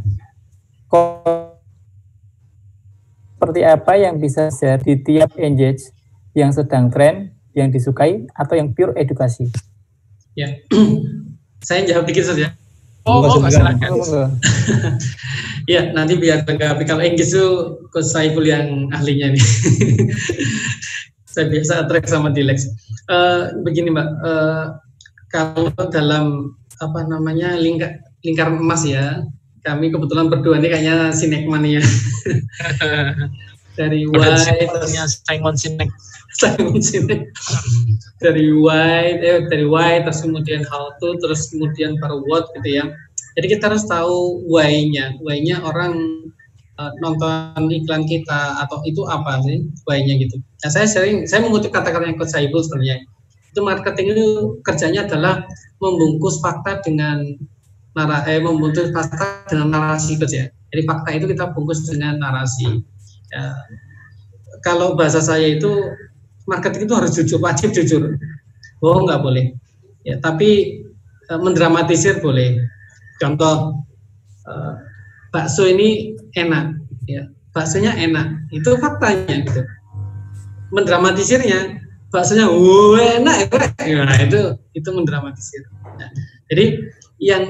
seperti apa yang bisa share di tiap engage yang sedang tren, yang disukai, atau yang pure edukasi? Ya, saya jawab dikit saja. Oh, silakan. Ya, nanti biar lengkap. Kalau engage itu Coach Saiful yang ahlinya nih. Saya biasa track sama Dilex. Begini Mbak, kalau dalam apa namanya lingkar emas ya, kami kebetulan berdua ini kayaknya Sinekmania. Dari why Simon Sinek. Dari why terus kemudian how to, terus kemudian baru what gitu ya. Jadi kita harus tahu why-nya orang nonton iklan kita atau itu apa sih why-nya gitu. Nah, saya mengutip kata-kata yang Coach Saiful sebenarnya. Itu marketing itu kerjanya adalah membungkus fakta dengan membungkus fakta dengan narasi gitu ya. Jadi fakta itu kita bungkus dengan narasi. Ya, kalau bahasa saya itu marketing itu harus jujur, wajib jujur. Bohong nggak boleh. Ya, tapi mendramatisir boleh. Contoh, bakso ini enak, ya, baksonya enak, itu faktanya gitu. Mendramatisirnya, baksonya enak, nah, itu mendramatisir. Nah, jadi yang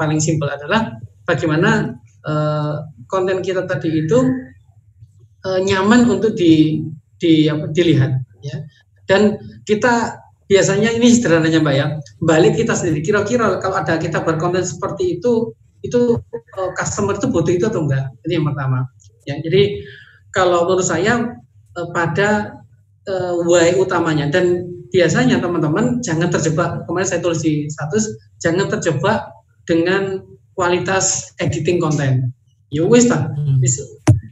paling simpel adalah bagaimana konten kita tadi itu nyaman untuk dilihat, ya. Dan kita biasanya ini sederhananya Mbak ya, balik kita sendiri. Kira-kira kalau ada kita berkonten seperti itu customer itu butuh itu atau enggak? Ini yang pertama. Ya, jadi kalau menurut saya pada why utamanya, dan biasanya teman-teman jangan terjebak. Kemarin saya tulis di status, jangan terjebak dengan kualitas editing konten. Ya wis lah,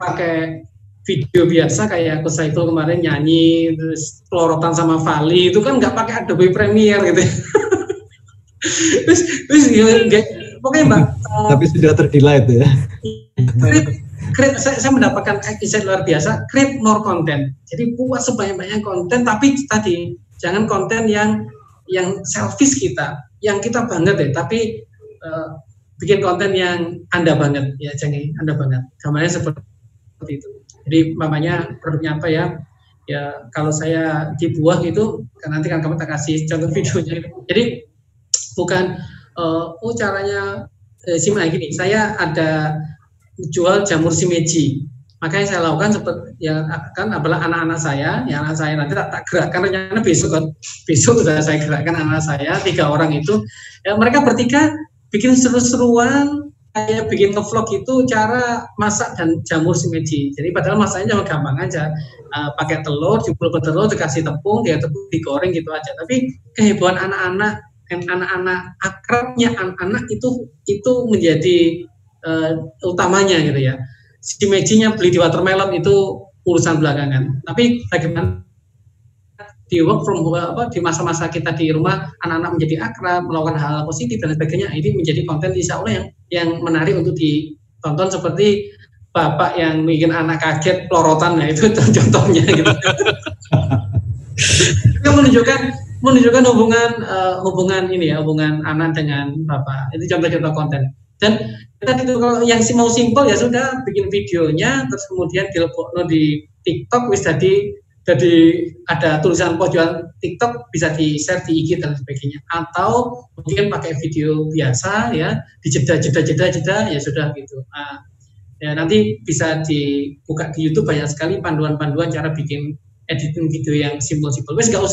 pakai video biasa kayak Coach Saiful kemarin nyanyi terus pelorotan sama Vali itu kan nggak pakai Adobe Premiere gitu. terus pokoknya Mbak. Tapi sudah terdelete ya. Saya mendapatkan insight luar biasa. Create more content. Jadi buat sebanyak-banyak konten, tapi tadi jangan konten yang selfish kita, yang kita banget deh. Tapi bikin konten yang Anda banget, ya jangan Anda banget. Gambarnya seperti itu. Jadi mamanya produknya apa ya? Ya kalau saya di buah gitu, kan nanti kan kamu tak kasih contoh videonya. Jadi bukan caranya simak gini. Saya ada jual jamur shimeji. Makanya saya lakukan seperti yang kan adalah anak-anak saya, yang anak saya nanti tak gerakkan rencana besok sudah saya gerakkan anak saya 3 orang itu. Ya, mereka bertiga bikin seru-seruan. Kayak bikin ngevlog itu cara masak dan jamur shimeji. Jadi padahal masaknya cuma gampang aja, pakai telur, jebol telur, dikasih tepung, dia tepung digoreng gitu aja. Tapi kehebohan anak-anak akrabnya anak-anak itu menjadi utamanya gitu ya. Shimejinya beli di Watermelon itu urusan belakangan. Tapi bagaimana di work from home di masa-masa kita di rumah anak-anak menjadi akrab, melakukan hal positif dan sebagainya, ini menjadi konten insya Allah yang menarik untuk ditonton, seperti bapak yang bikin anak kaget pelorotan, nah itu contohnya gitu. Itu menunjukkan hubungan ini ya, hubungan anak dengan bapak. Itu contoh-contoh konten. Dan tadi itu kalau yang mau simpel ya sudah bikin videonya, terus kemudian dilebokno di TikTok wis jadi ada tulisan pojokan TikTok bisa di-share di IG dan sebagainya, atau mungkin pakai video biasa ya, di jeda ya sudah gitu. Nah, ya nanti bisa dibuka di YouTube, banyak sekali panduan-panduan cara bikin editing video yang simpel-simpel. Wes nggak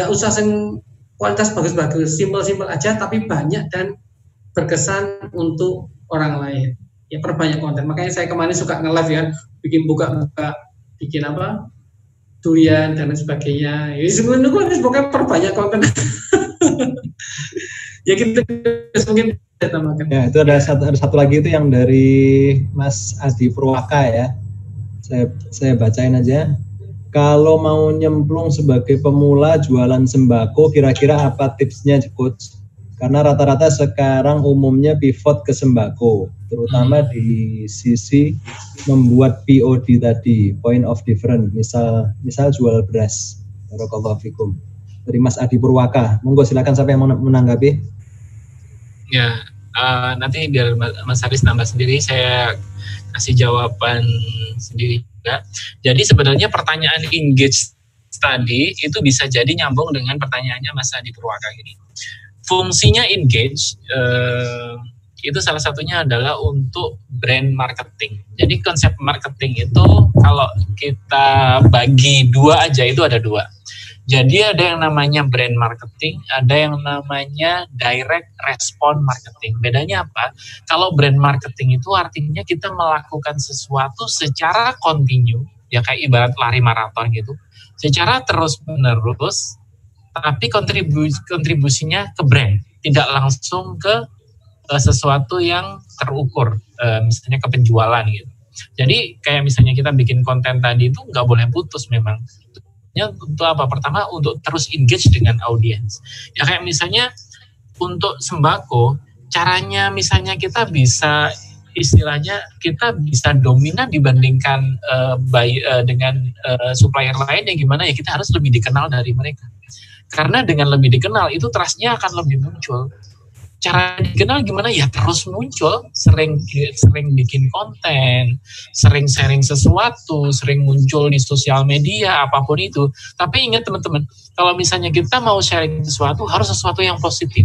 usah sing kualitas bagus-bagus, simpel-simpel aja tapi banyak dan berkesan untuk orang lain. Ya perbanyak konten. Makanya saya kemarin suka nge-live ya, bikin buka-buka, bikin apa? Durian dan sebagainya. Ya sebenarnya pokoknya perbanyak konten. Ya kita mungkin tambahkan. Ya, itu ada satu lagi itu yang dari Mas Adi Purwaka ya. Saya bacain aja. Kalau mau nyemplung sebagai pemula jualan sembako, kira-kira apa tipsnya, Coach? Karena rata-rata sekarang umumnya pivot ke sembako, terutama di sisi membuat POD tadi, point of difference. Misal jual beras. Barakallahu fikum. Dari Mas Adi Purwaka. Monggo silakan siapa yang menanggapi? Ya, nanti biar Mas Haris nambah sendiri, saya kasih jawaban sendiri juga. Jadi sebenarnya pertanyaan engage tadi itu bisa jadi nyambung dengan pertanyaannya Mas Adi Purwaka ini. Fungsinya engage itu salah satunya adalah untuk brand marketing. Jadi konsep marketing itu kalau kita bagi dua aja itu ada dua. Jadi ada yang namanya brand marketing, ada yang namanya direct response marketing. Bedanya apa? Kalau brand marketing itu artinya kita melakukan sesuatu secara kontinu, ya kayak ibarat lari maraton gitu, secara terus-menerus, tapi kontribusinya ke brand, tidak langsung ke sesuatu yang terukur, misalnya ke penjualan gitu. Jadi kayak misalnya kita bikin konten tadi itu nggak boleh putus memang. Untuk apa? Pertama untuk terus engage dengan audiens. Ya kayak misalnya untuk sembako, caranya misalnya kita bisa istilahnya kita bisa dominan dibandingkan dengan supplier lain yang gimana ya kita harus lebih dikenal dari mereka. Karena dengan lebih dikenal itu trust-nya akan lebih muncul. Cara dikenal gimana ya terus muncul, sering bikin konten, sering sharing sesuatu, sering muncul di sosial media apapun itu. Tapi ingat teman-teman, kalau misalnya kita mau sharing sesuatu harus sesuatu yang positif.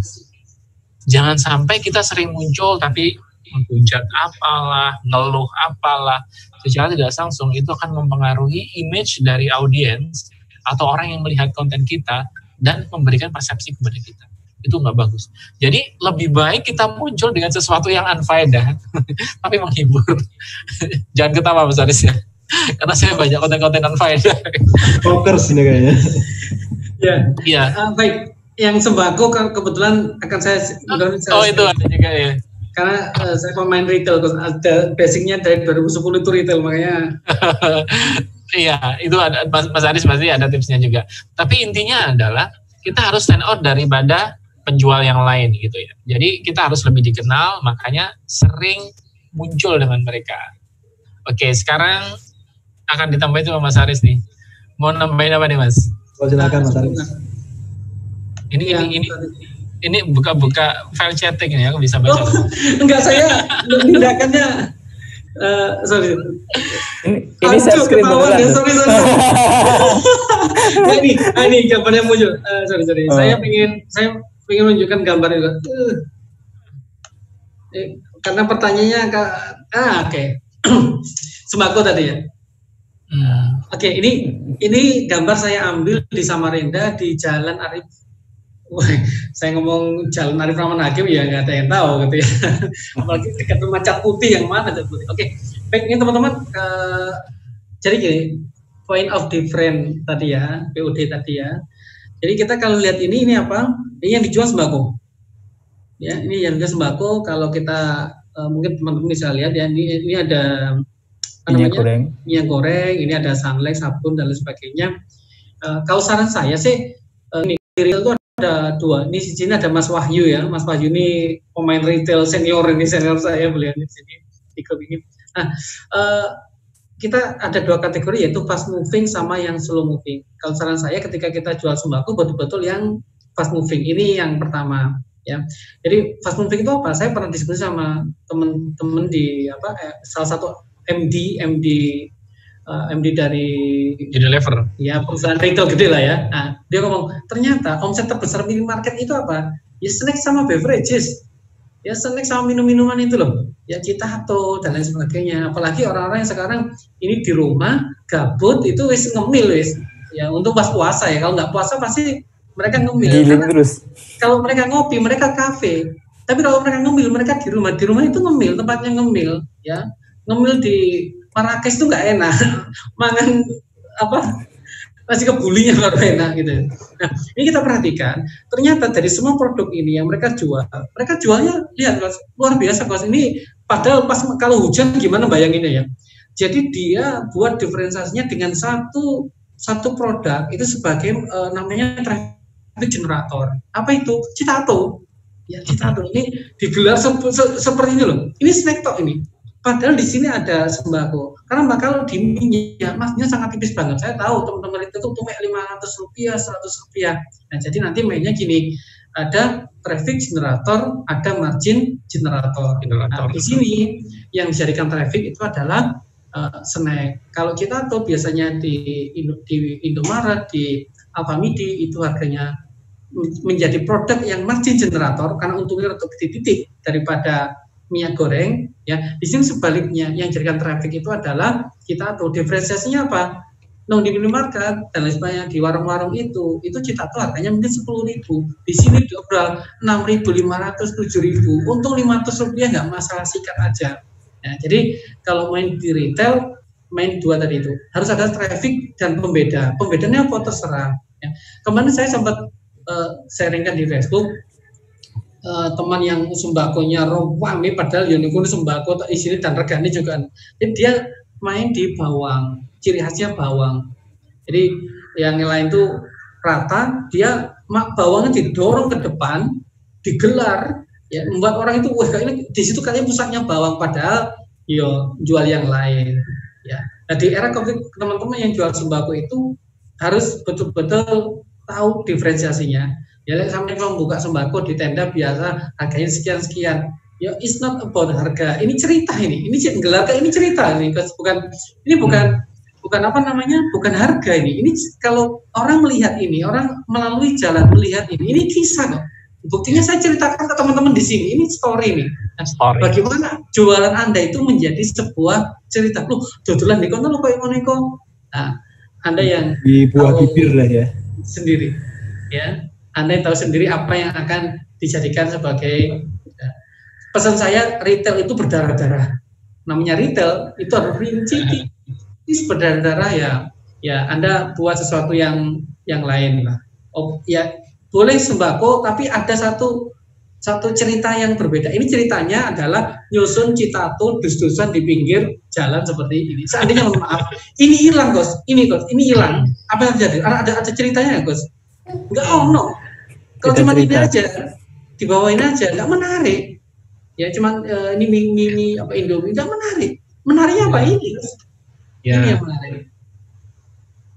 Jangan sampai kita sering muncul tapi menghujat apalah, ngeluh apalah, secara tidak langsung itu akan mempengaruhi image dari audiens atau orang yang melihat konten kita dan memberikan persepsi kepada kita. Itu nggak bagus. Jadi lebih baik kita muncul dengan sesuatu yang unfaedah, tapi menghibur. Jangan ketawa Mas Aris ya, karena saya banyak konten-konten unfaedah. Fokers ini kayaknya. Ya. Baik. Yang sembako kebetulan akan saya. Itu ada juga ya. Karena saya pemain retail, ada basicnya dari 2010 itu retail makanya. Iya, itu ada Mas Aris pasti ada tipsnya juga. Tapi intinya adalah kita harus stand out daripada penjual yang lain gitu ya. Jadi kita harus lebih dikenal, makanya sering muncul dengan mereka. Oke, sekarang akan ditambahin sama Mas Haris nih. Mau nambahin apa nih Mas? Silakan Mas Haris. Ini buka-buka file chatting ini aku bisa baca. Enggak, saya tindakannya sorry. Ini share screen beneran. Ya, sorry. ini gambarnya muncul. Sorry. Saya pengen menunjukkan gambar itu. Karena pertanyaannya oke. Sembako tadi ya. Oke, ini gambar saya ambil di Samarinda di Jalan Arif. Saya ngomong Jalan Arif Rahman Hakim ya nggak ada yang tahu gitu ya. Apalagi dekat rumah Cat Putih yang mana Cat Putih. Oke, baik ini teman-teman. Jadi gini, point of difference tadi ya, POD tadi ya. Jadi kita kalau lihat ini apa? Ini yang dijual sembako. Ya, ini yang dijual sembako. Kalau kita mungkin teman-teman bisa lihat ya, ini ada minyak goreng, ini ada sunlight, sabun dan lain sebagainya. Kalau saran saya sih, ini retail itu ada dua. Ini di sini ada Mas Wahyu ya. Mas Wahyu ini pemain retail senior saya beliau di sini di grup ini. Nah, kita ada dua kategori yaitu fast moving sama yang slow moving. Kalau saran saya ketika kita jual sembako betul-betul yang fast moving ini yang pertama ya. Jadi fast moving itu apa? Saya pernah diskusi sama teman-teman di salah satu MD dari Unilever. Ya, perusahaan retail gede lah ya. Nah, dia ngomong, ternyata omset terbesar minimarket itu apa? Ya snack sama beverages. Ya snack sama minum-minuman itu loh. Ya Citato dan lain sebagainya. Apalagi orang-orang yang sekarang ini di rumah gabut itu wis ngemil wis. Ya untuk pas puasa ya. Kalau nggak puasa pasti mereka ngemil. Terus. Kalau mereka ngopi, mereka kafe. Tapi kalau mereka ngemil, mereka di rumah. Di rumah itu ngemil, tempatnya ngemil. Ya ngemil di Marrakesh itu nggak enak. Mangan Masih kebulinya baru enak gitu. Nah, ini kita perhatikan, ternyata dari semua produk ini yang mereka jualnya lihat Coach, luar biasa Coach. Ini padahal pas kalau hujan gimana bayanginnya ya. Jadi dia buat diferensiasinya dengan satu produk itu sebagai namanya traffic generator. Apa itu? Citato. Ya, Citato ini digelar seperti ini loh. Ini snack talk ini. Padahal di sini ada sembako. Karena kalau di minyak, masnya sangat tipis banget. Saya tahu teman-teman itu tuh Rp500, Rp100. Nah, jadi nanti mainnya gini, ada traffic generator, ada margin generator. Nah, di sini yang dijadikan traffic itu adalah snack. Kalau kita tahu biasanya di Indomaret, di Alfamidi itu harganya menjadi produk yang margin generator karena untungnya untuk titik daripada minyak goreng, ya. Di sini sebaliknya yang jadikan traffic itu adalah kita tahu diferensiasinya apa? Di minimarket dan lain sebagainya di warung-warung itu Citato harganya mungkin 10.000. Di sini diobral 6.500, 7.000. Untung Rp500 nggak masalah, sikat aja. Ya, jadi kalau main di retail, main dua tadi itu harus ada traffic dan pembeda. Pembedanya apa terserah. Ya. Kemarin saya sempat sharingkan di Facebook. Teman yang sembakonya rompang nih, padahal unicorn sembako isinya dan regane juga. Jadi dia main di bawang, ciri khasnya bawang. Jadi yang lain tuh rata, dia bawangnya didorong ke depan, digelar, ya membuat orang itu wah ini di situ kayaknya pusatnya bawang, padahal yo jual yang lain. Ya. Nah, di era Covid teman-teman yang jual sembako itu harus betul-betul tahu diferensiasinya. Ya, sampai kalau buka sembako di tenda biasa harganya sekian-sekian. Ya, it's not about harga. Ini cerita ini gelar ini cerita ini. Bukan apa namanya? Bukan harga ini. Ini kalau orang melihat ini, orang melalui jalan melihat ini kisah kok. Buktinya saya ceritakan ke teman-teman di sini. Ini story nih. Nah, bagaimana jualan Anda itu menjadi sebuah cerita. Loh, dodolan di kono kok ngono iku. Nah, Anda yang di buah bibir lah ya. Sendiri. Ya. Anda tahu sendiri apa yang akan dijadikan sebagai pesan saya. Retail itu berdarah-darah. Namanya retail itu harus rinci. Ini berdarah-darah ya Anda buat sesuatu yang lain lah. Oh ya boleh sembako tapi ada satu cerita yang berbeda. Ini ceritanya adalah nyusun Citato dus-dusan di pinggir jalan seperti ini. Seandainya maaf, ini hilang Gus, ini hilang. Apa yang terjadi? Ada ceritanya ya Gus? Enggak, no. Kalau cuma ini aja, dibawain aja, nggak menarik. Ya cuman ini mie apa Indomie, nggak menarik. Menariknya apa ini? Ya. Ini yang menarik.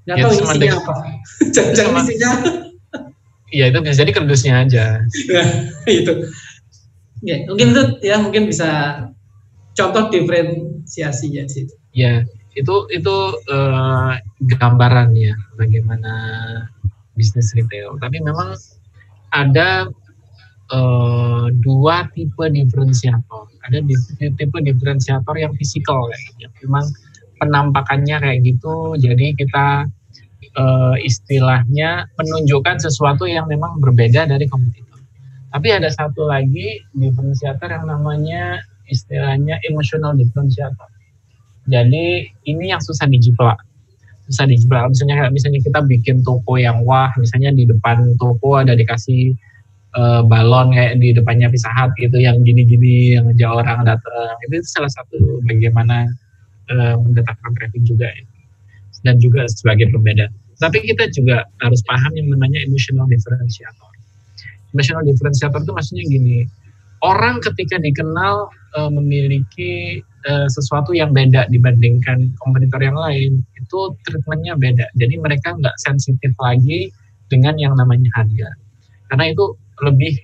Nggak tahu isinya apa. Jangan isinya. Iya itu bisa jadi kerdusnya aja. Ya, itu. Ya, mungkin bisa contoh diferensiasinya sih. Ya itu gambaran ya bagaimana bisnis retail. Tapi memang ada dua tipe diferensiator. Ada tipe diferensiator yang fisikal kayak gitu. Memang penampakannya kayak gitu. Jadi kita istilahnya menunjukkan sesuatu yang memang berbeda dari kompetitor. Tapi ada satu lagi diferensiator yang namanya istilahnya emotional differentiator. Jadi ini yang susah dijiplak. Misalnya kita bikin toko yang wah, misalnya di depan toko ada dikasih balon kayak di depannya Pizza Hut gitu, yang gini-gini yang ngejak orang datang. Itu salah satu bagaimana mendatangkan traffic juga ya. Dan juga sebagai pembeda. Tapi kita juga harus paham yang namanya emotional differentiator. Emotional differentiator itu maksudnya gini, orang ketika dikenal memiliki sesuatu yang beda dibandingkan kompetitor yang lain, itu treatmentnya beda. Jadi mereka nggak sensitif lagi dengan yang namanya harga, karena itu lebih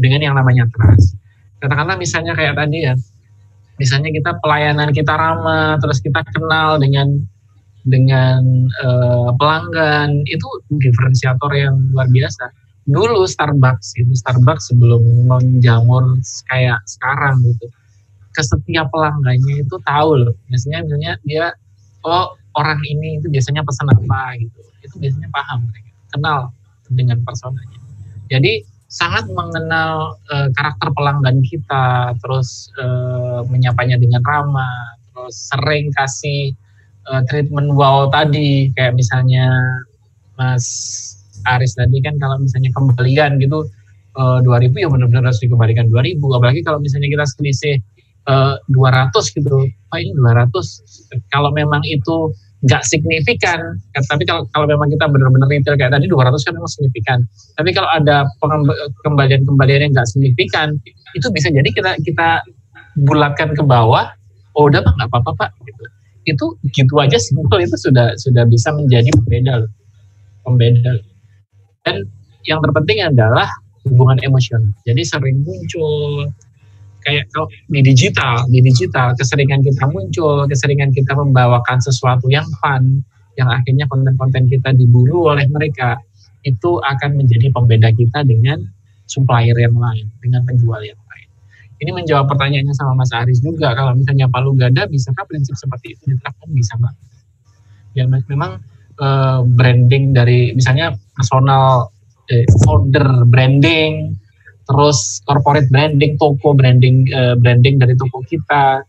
dengan yang namanya trust. Katakanlah misalnya kayak tadi ya, misalnya kita pelayanan kita ramah, terus kita kenal dengan pelanggan, itu diferensiator yang luar biasa. Dulu Starbucks sebelum menjamur kayak sekarang gitu, ke setiap pelanggannya itu tahu loh, misalnya dia orang ini itu biasanya pesan apa gitu, itu biasanya paham mereka, kenal dengan personanya. Jadi sangat mengenal karakter pelanggan kita, terus menyapanya dengan ramah, terus sering kasih treatment wow tadi, kayak misalnya Mas Aris tadi kan kalau misalnya kembalian gitu 2.000 ya benar-benar harus dikembalikan 2.000, apalagi kalau misalnya kita selisih 200 gitu, Pak ini 200, kalau memang itu nggak signifikan, tapi kalau memang kita benar-benar retail kayak tadi 200 kan memang signifikan, tapi kalau ada kembalian-kembalian yang nggak signifikan, itu bisa jadi kita bulatkan ke bawah, oh udah Pak nggak apa-apa Pak, gitu aja simpel, itu sudah bisa menjadi pembeda. Dan yang terpenting adalah hubungan emosional. Jadi sering muncul kayak kalau di digital keseringan kita muncul, keseringan kita membawakan sesuatu yang fun, yang akhirnya konten-konten kita diburu oleh mereka, itu akan menjadi pembeda kita dengan supplier yang lain, dengan penjual yang lain. Ini menjawab pertanyaannya sama Mas Aris juga, kalau misalnya Palu Gada bisakah prinsip seperti itu diterapkan? Bisa Mbak. Ya memang branding dari misalnya personal founder branding, terus corporate branding, toko branding dari toko kita,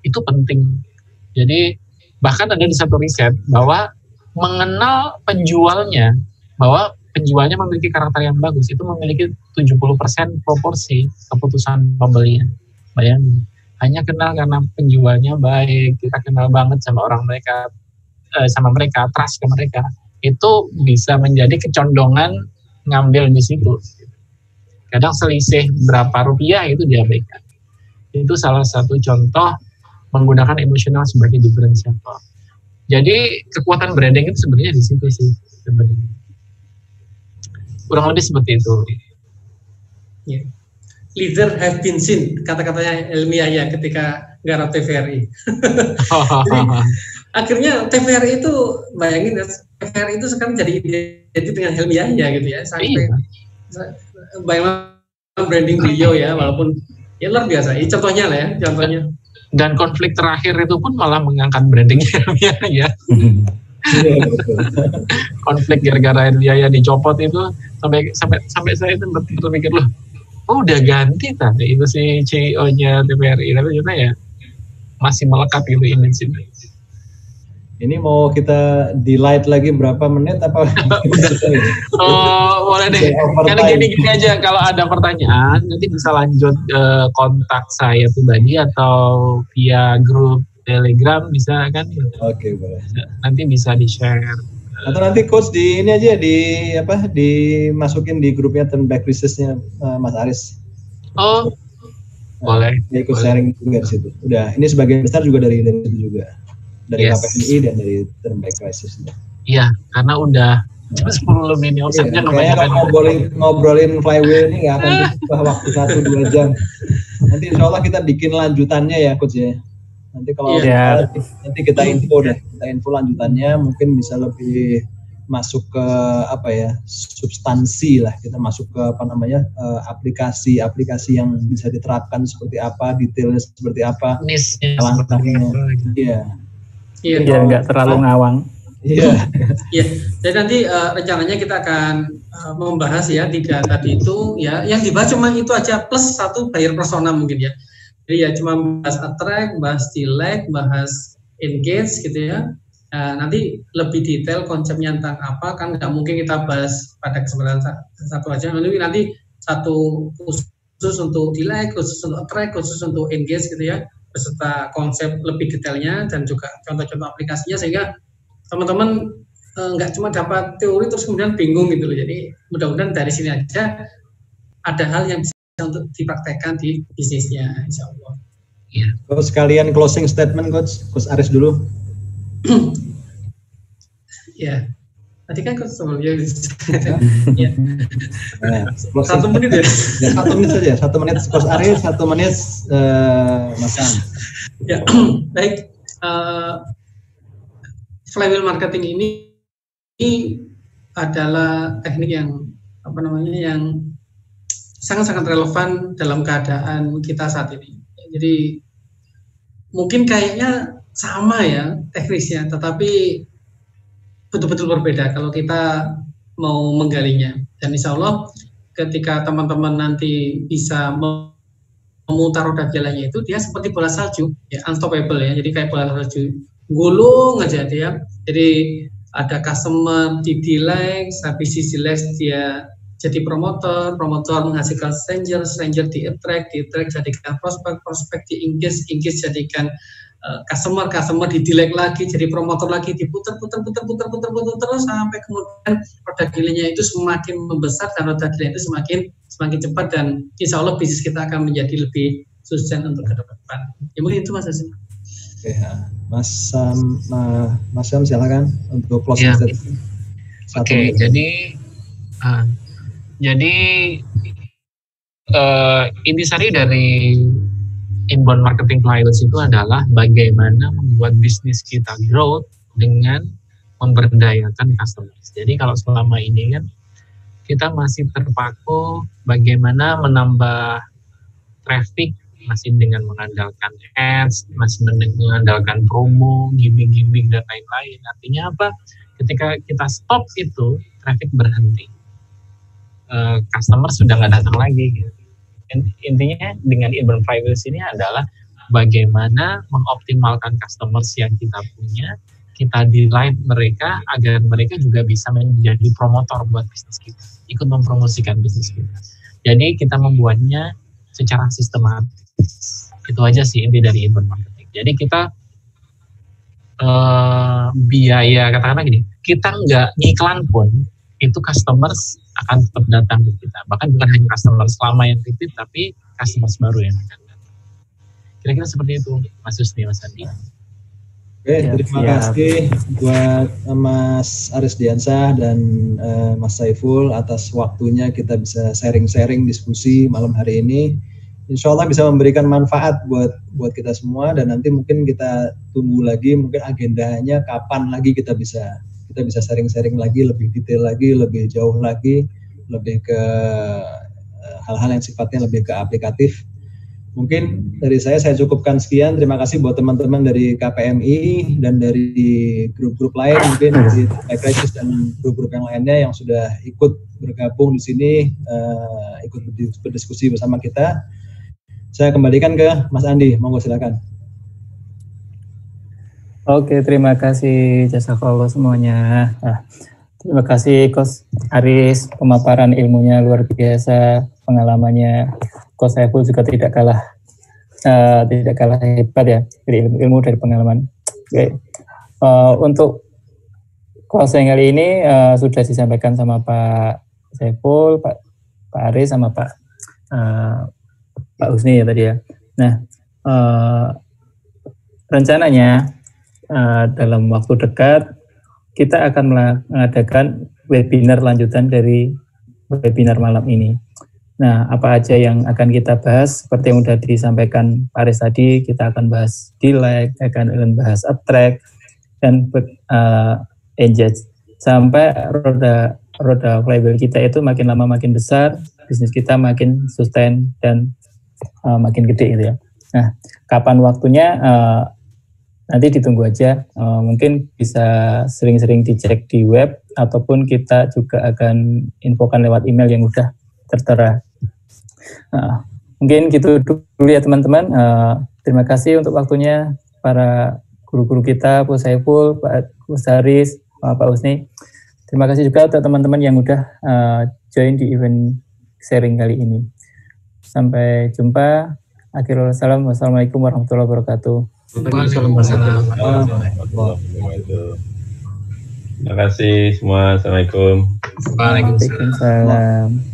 itu penting. Jadi bahkan ada di satu riset bahwa mengenal penjualnya, bahwa penjualnya memiliki karakter yang bagus, itu memiliki 70% proporsi keputusan pembelian. Bayangin, hanya kenal karena penjualnya baik, kita kenal banget sama mereka, trust ke mereka, itu bisa menjadi kecondongan ngambil di situ. Kadang selisih berapa rupiah itu diabaikan. Itu salah satu contoh menggunakan emosional sebagai diferensiator. Jadi kekuatan branding itu sebenarnya di situ sih sebenarnya. Kurang lebih seperti itu. Yeah. Leader have been seen, kata-katanya ilmiah ya ketika garap TVRI. Jadi, akhirnya TVRI itu, bayangin TVRI itu sekarang jadi identik dengan ilmiahnya gitu ya, sampai bayangin branding beliau ya, walaupun ya luar biasa. Ini contohnya lah ya, contohnya. Dan konflik terakhir itu pun malah mengangkat brandingnya ilmiah ya. Konflik gara-gara biaya dicopot itu sampai saya itu berpikir loh, oh udah ganti tadi itu si CEO-nya TVRI, tapi ternyata ya masih melekat gitu image ini. Ini mau kita delete lagi berapa menit apa? Oh boleh deh. Karena gini aja, kalau ada pertanyaan nanti bisa lanjut kontak saya pribadi atau via grup Telegram bisa kan? Oke, boleh. Nanti bisa di-share. Atau nanti coach di ini aja dimasukin di grupnya Turn Back Research-nya Mas Aris. Oh, boleh. Dia ikut sharing juga di situ. Udah, ini sebagian besar juga dari itu juga. Dari KPMI dan dari Turn Back Research-nya. Iya, karena udah 10 lebih nih offsetnya kebanyakan. Kayaknya ngobrolin flywheel ini nggak akan cukup waktu 1-2 jam. Nanti insya Allah kita bikin lanjutannya ya coach ya. Nanti kalau nanti kita info lanjutannya, mungkin bisa lebih masuk ke substansi lah, kita masuk ke aplikasi yang bisa diterapkan seperti apa, detailnya seperti apa, langkahnya. Iya, nggak terlalu ngawang. Iya. Jadi nanti rencananya kita akan membahas ya 3 tadi itu ya, yang dibahas cuma itu aja plus 1 buyer persona mungkin ya. Jadi ya cuma bahas attract, bahas delete, bahas engage gitu ya. Nanti lebih detail konsepnya tentang apa, kan nggak mungkin kita bahas pada kesempatan satu aja. Nanti satu khusus untuk delete, khusus untuk attract, khusus untuk engage gitu ya, beserta konsep lebih detailnya dan juga contoh-contoh aplikasinya, sehingga teman-teman nggak cuma dapat teori terus kemudian bingung gitu loh. Jadi mudah-mudahan dari sini aja ada hal yang bisa untuk dipraktekkan di bisnisnya, insya Allah. Iya. Coach, sekalian closing statement Coach Aris dulu. Ya, tadi kan Coach sebelumnya. Ya. 1 menit ya. 1 menit saja. 1 menit Coach Aris, 1 menit Mas Sam. Ya, baik. Flywheel marketing ini adalah teknik yang yang sangat-sangat relevan dalam keadaan kita saat ini. Jadi mungkin kayaknya sama ya teknisnya, tetapi betul-betul berbeda kalau kita mau menggalinya. Dan insya Allah ketika teman-teman nanti bisa memutar roda jalannya itu, dia seperti bola salju, ya unstoppable ya. Jadi kayak bola salju gulung aja dia. Jadi ada customer di delay, habis di delay dia jadi promotor menghasilkan stranger di attract jadikan prospek di engage jadikan customer di delay lagi jadi promotor lagi, diputar terus sampai kemudian produk dealnya itu semakin membesar dan roda dealnya itu semakin cepat, dan insya Allah bisnis kita akan menjadi lebih sustain untuk ke depan. Ya mungkin itu Mas Hasim. Oke, Mas Sam silakan untuk closing statement. Oke, jadi intisari dari inbound marketing pilots itu adalah bagaimana membuat bisnis kita growth dengan memberdayakan customers. Jadi kalau selama ini kan kita masih terpaku bagaimana menambah traffic masih dengan mengandalkan ads, masih mengandalkan promo, gimmick dan lain-lain. Artinya apa? Ketika kita stop itu, traffic berhenti. Customer sudah nggak datang lagi. Gitu. Intinya dengan inbound flywheels ini adalah bagaimana mengoptimalkan customers yang kita punya, kita delight mereka agar mereka juga bisa menjadi promotor buat bisnis kita, ikut mempromosikan bisnis kita. Jadi kita membuatnya secara sistematis. Itu aja sih inti dari inbound marketing. Jadi kita biaya, katakanlah gini, kita nggak ngiklan pun itu customers akan tetap datang ke kita. Bahkan bukan hanya customers lama yang repeat, tapi customers baru yang akan datang. Kira-kira seperti itu, Mas Husni, Mas Andi. Oke, terima kasih buat Mas Aris Diansah dan Mas Saiful atas waktunya kita bisa sharing-sharing diskusi malam hari ini. Insya Allah bisa memberikan manfaat buat kita semua, dan nanti mungkin kita tunggu lagi mungkin agendanya kapan lagi kita bisa sharing-sharing lagi, lebih detail lagi, lebih jauh lagi, lebih ke hal-hal yang sifatnya lebih ke aplikatif. Mungkin dari saya cukupkan sekian. Terima kasih buat teman-teman dari KPMI dan dari grup-grup lain, mungkin dari Crisis dan grup-grup yang lainnya yang sudah ikut bergabung di sini, ikut berdiskusi bersama kita. Saya kembalikan ke Mas Andi, monggo silakan. Oke, terima kasih jazakallah semuanya. Terima kasih Coach Aris, pemaparan ilmunya luar biasa, pengalamannya Coach Saiful juga tidak kalah hebat ya, dari ilmu dari pengalaman. Oke. Untuk closing kali ini sudah disampaikan sama Pak Saiful, Pak Aris sama Pak Husni ya tadi ya. Nah, rencananya dalam waktu dekat kita akan mengadakan webinar lanjutan dari webinar malam ini. Nah, apa aja yang akan kita bahas? Seperti yang sudah disampaikan Pak Aris tadi, kita akan bahas delay, akan bahas attract, dan engage. Sampai roda flywheel kita itu makin lama makin besar, bisnis kita makin sustain dan makin gede gitu ya. Nah, kapan waktunya? Nanti ditunggu aja, mungkin bisa sering-sering dicek di web, ataupun kita juga akan infokan lewat email yang udah tertera. Mungkin gitu dulu ya teman-teman. Terima kasih untuk waktunya para guru-guru kita, Pak Saiful, Pak Aris, Pak Husni. Terima kasih juga untuk teman-teman yang udah join di event sharing kali ini. Sampai jumpa. Akhirul salam. Wassalamualaikum warahmatullahi wabarakatuh. Waalaikumsalam. Terima kasih semua. Assalamualaikum. Waalaikumsalam.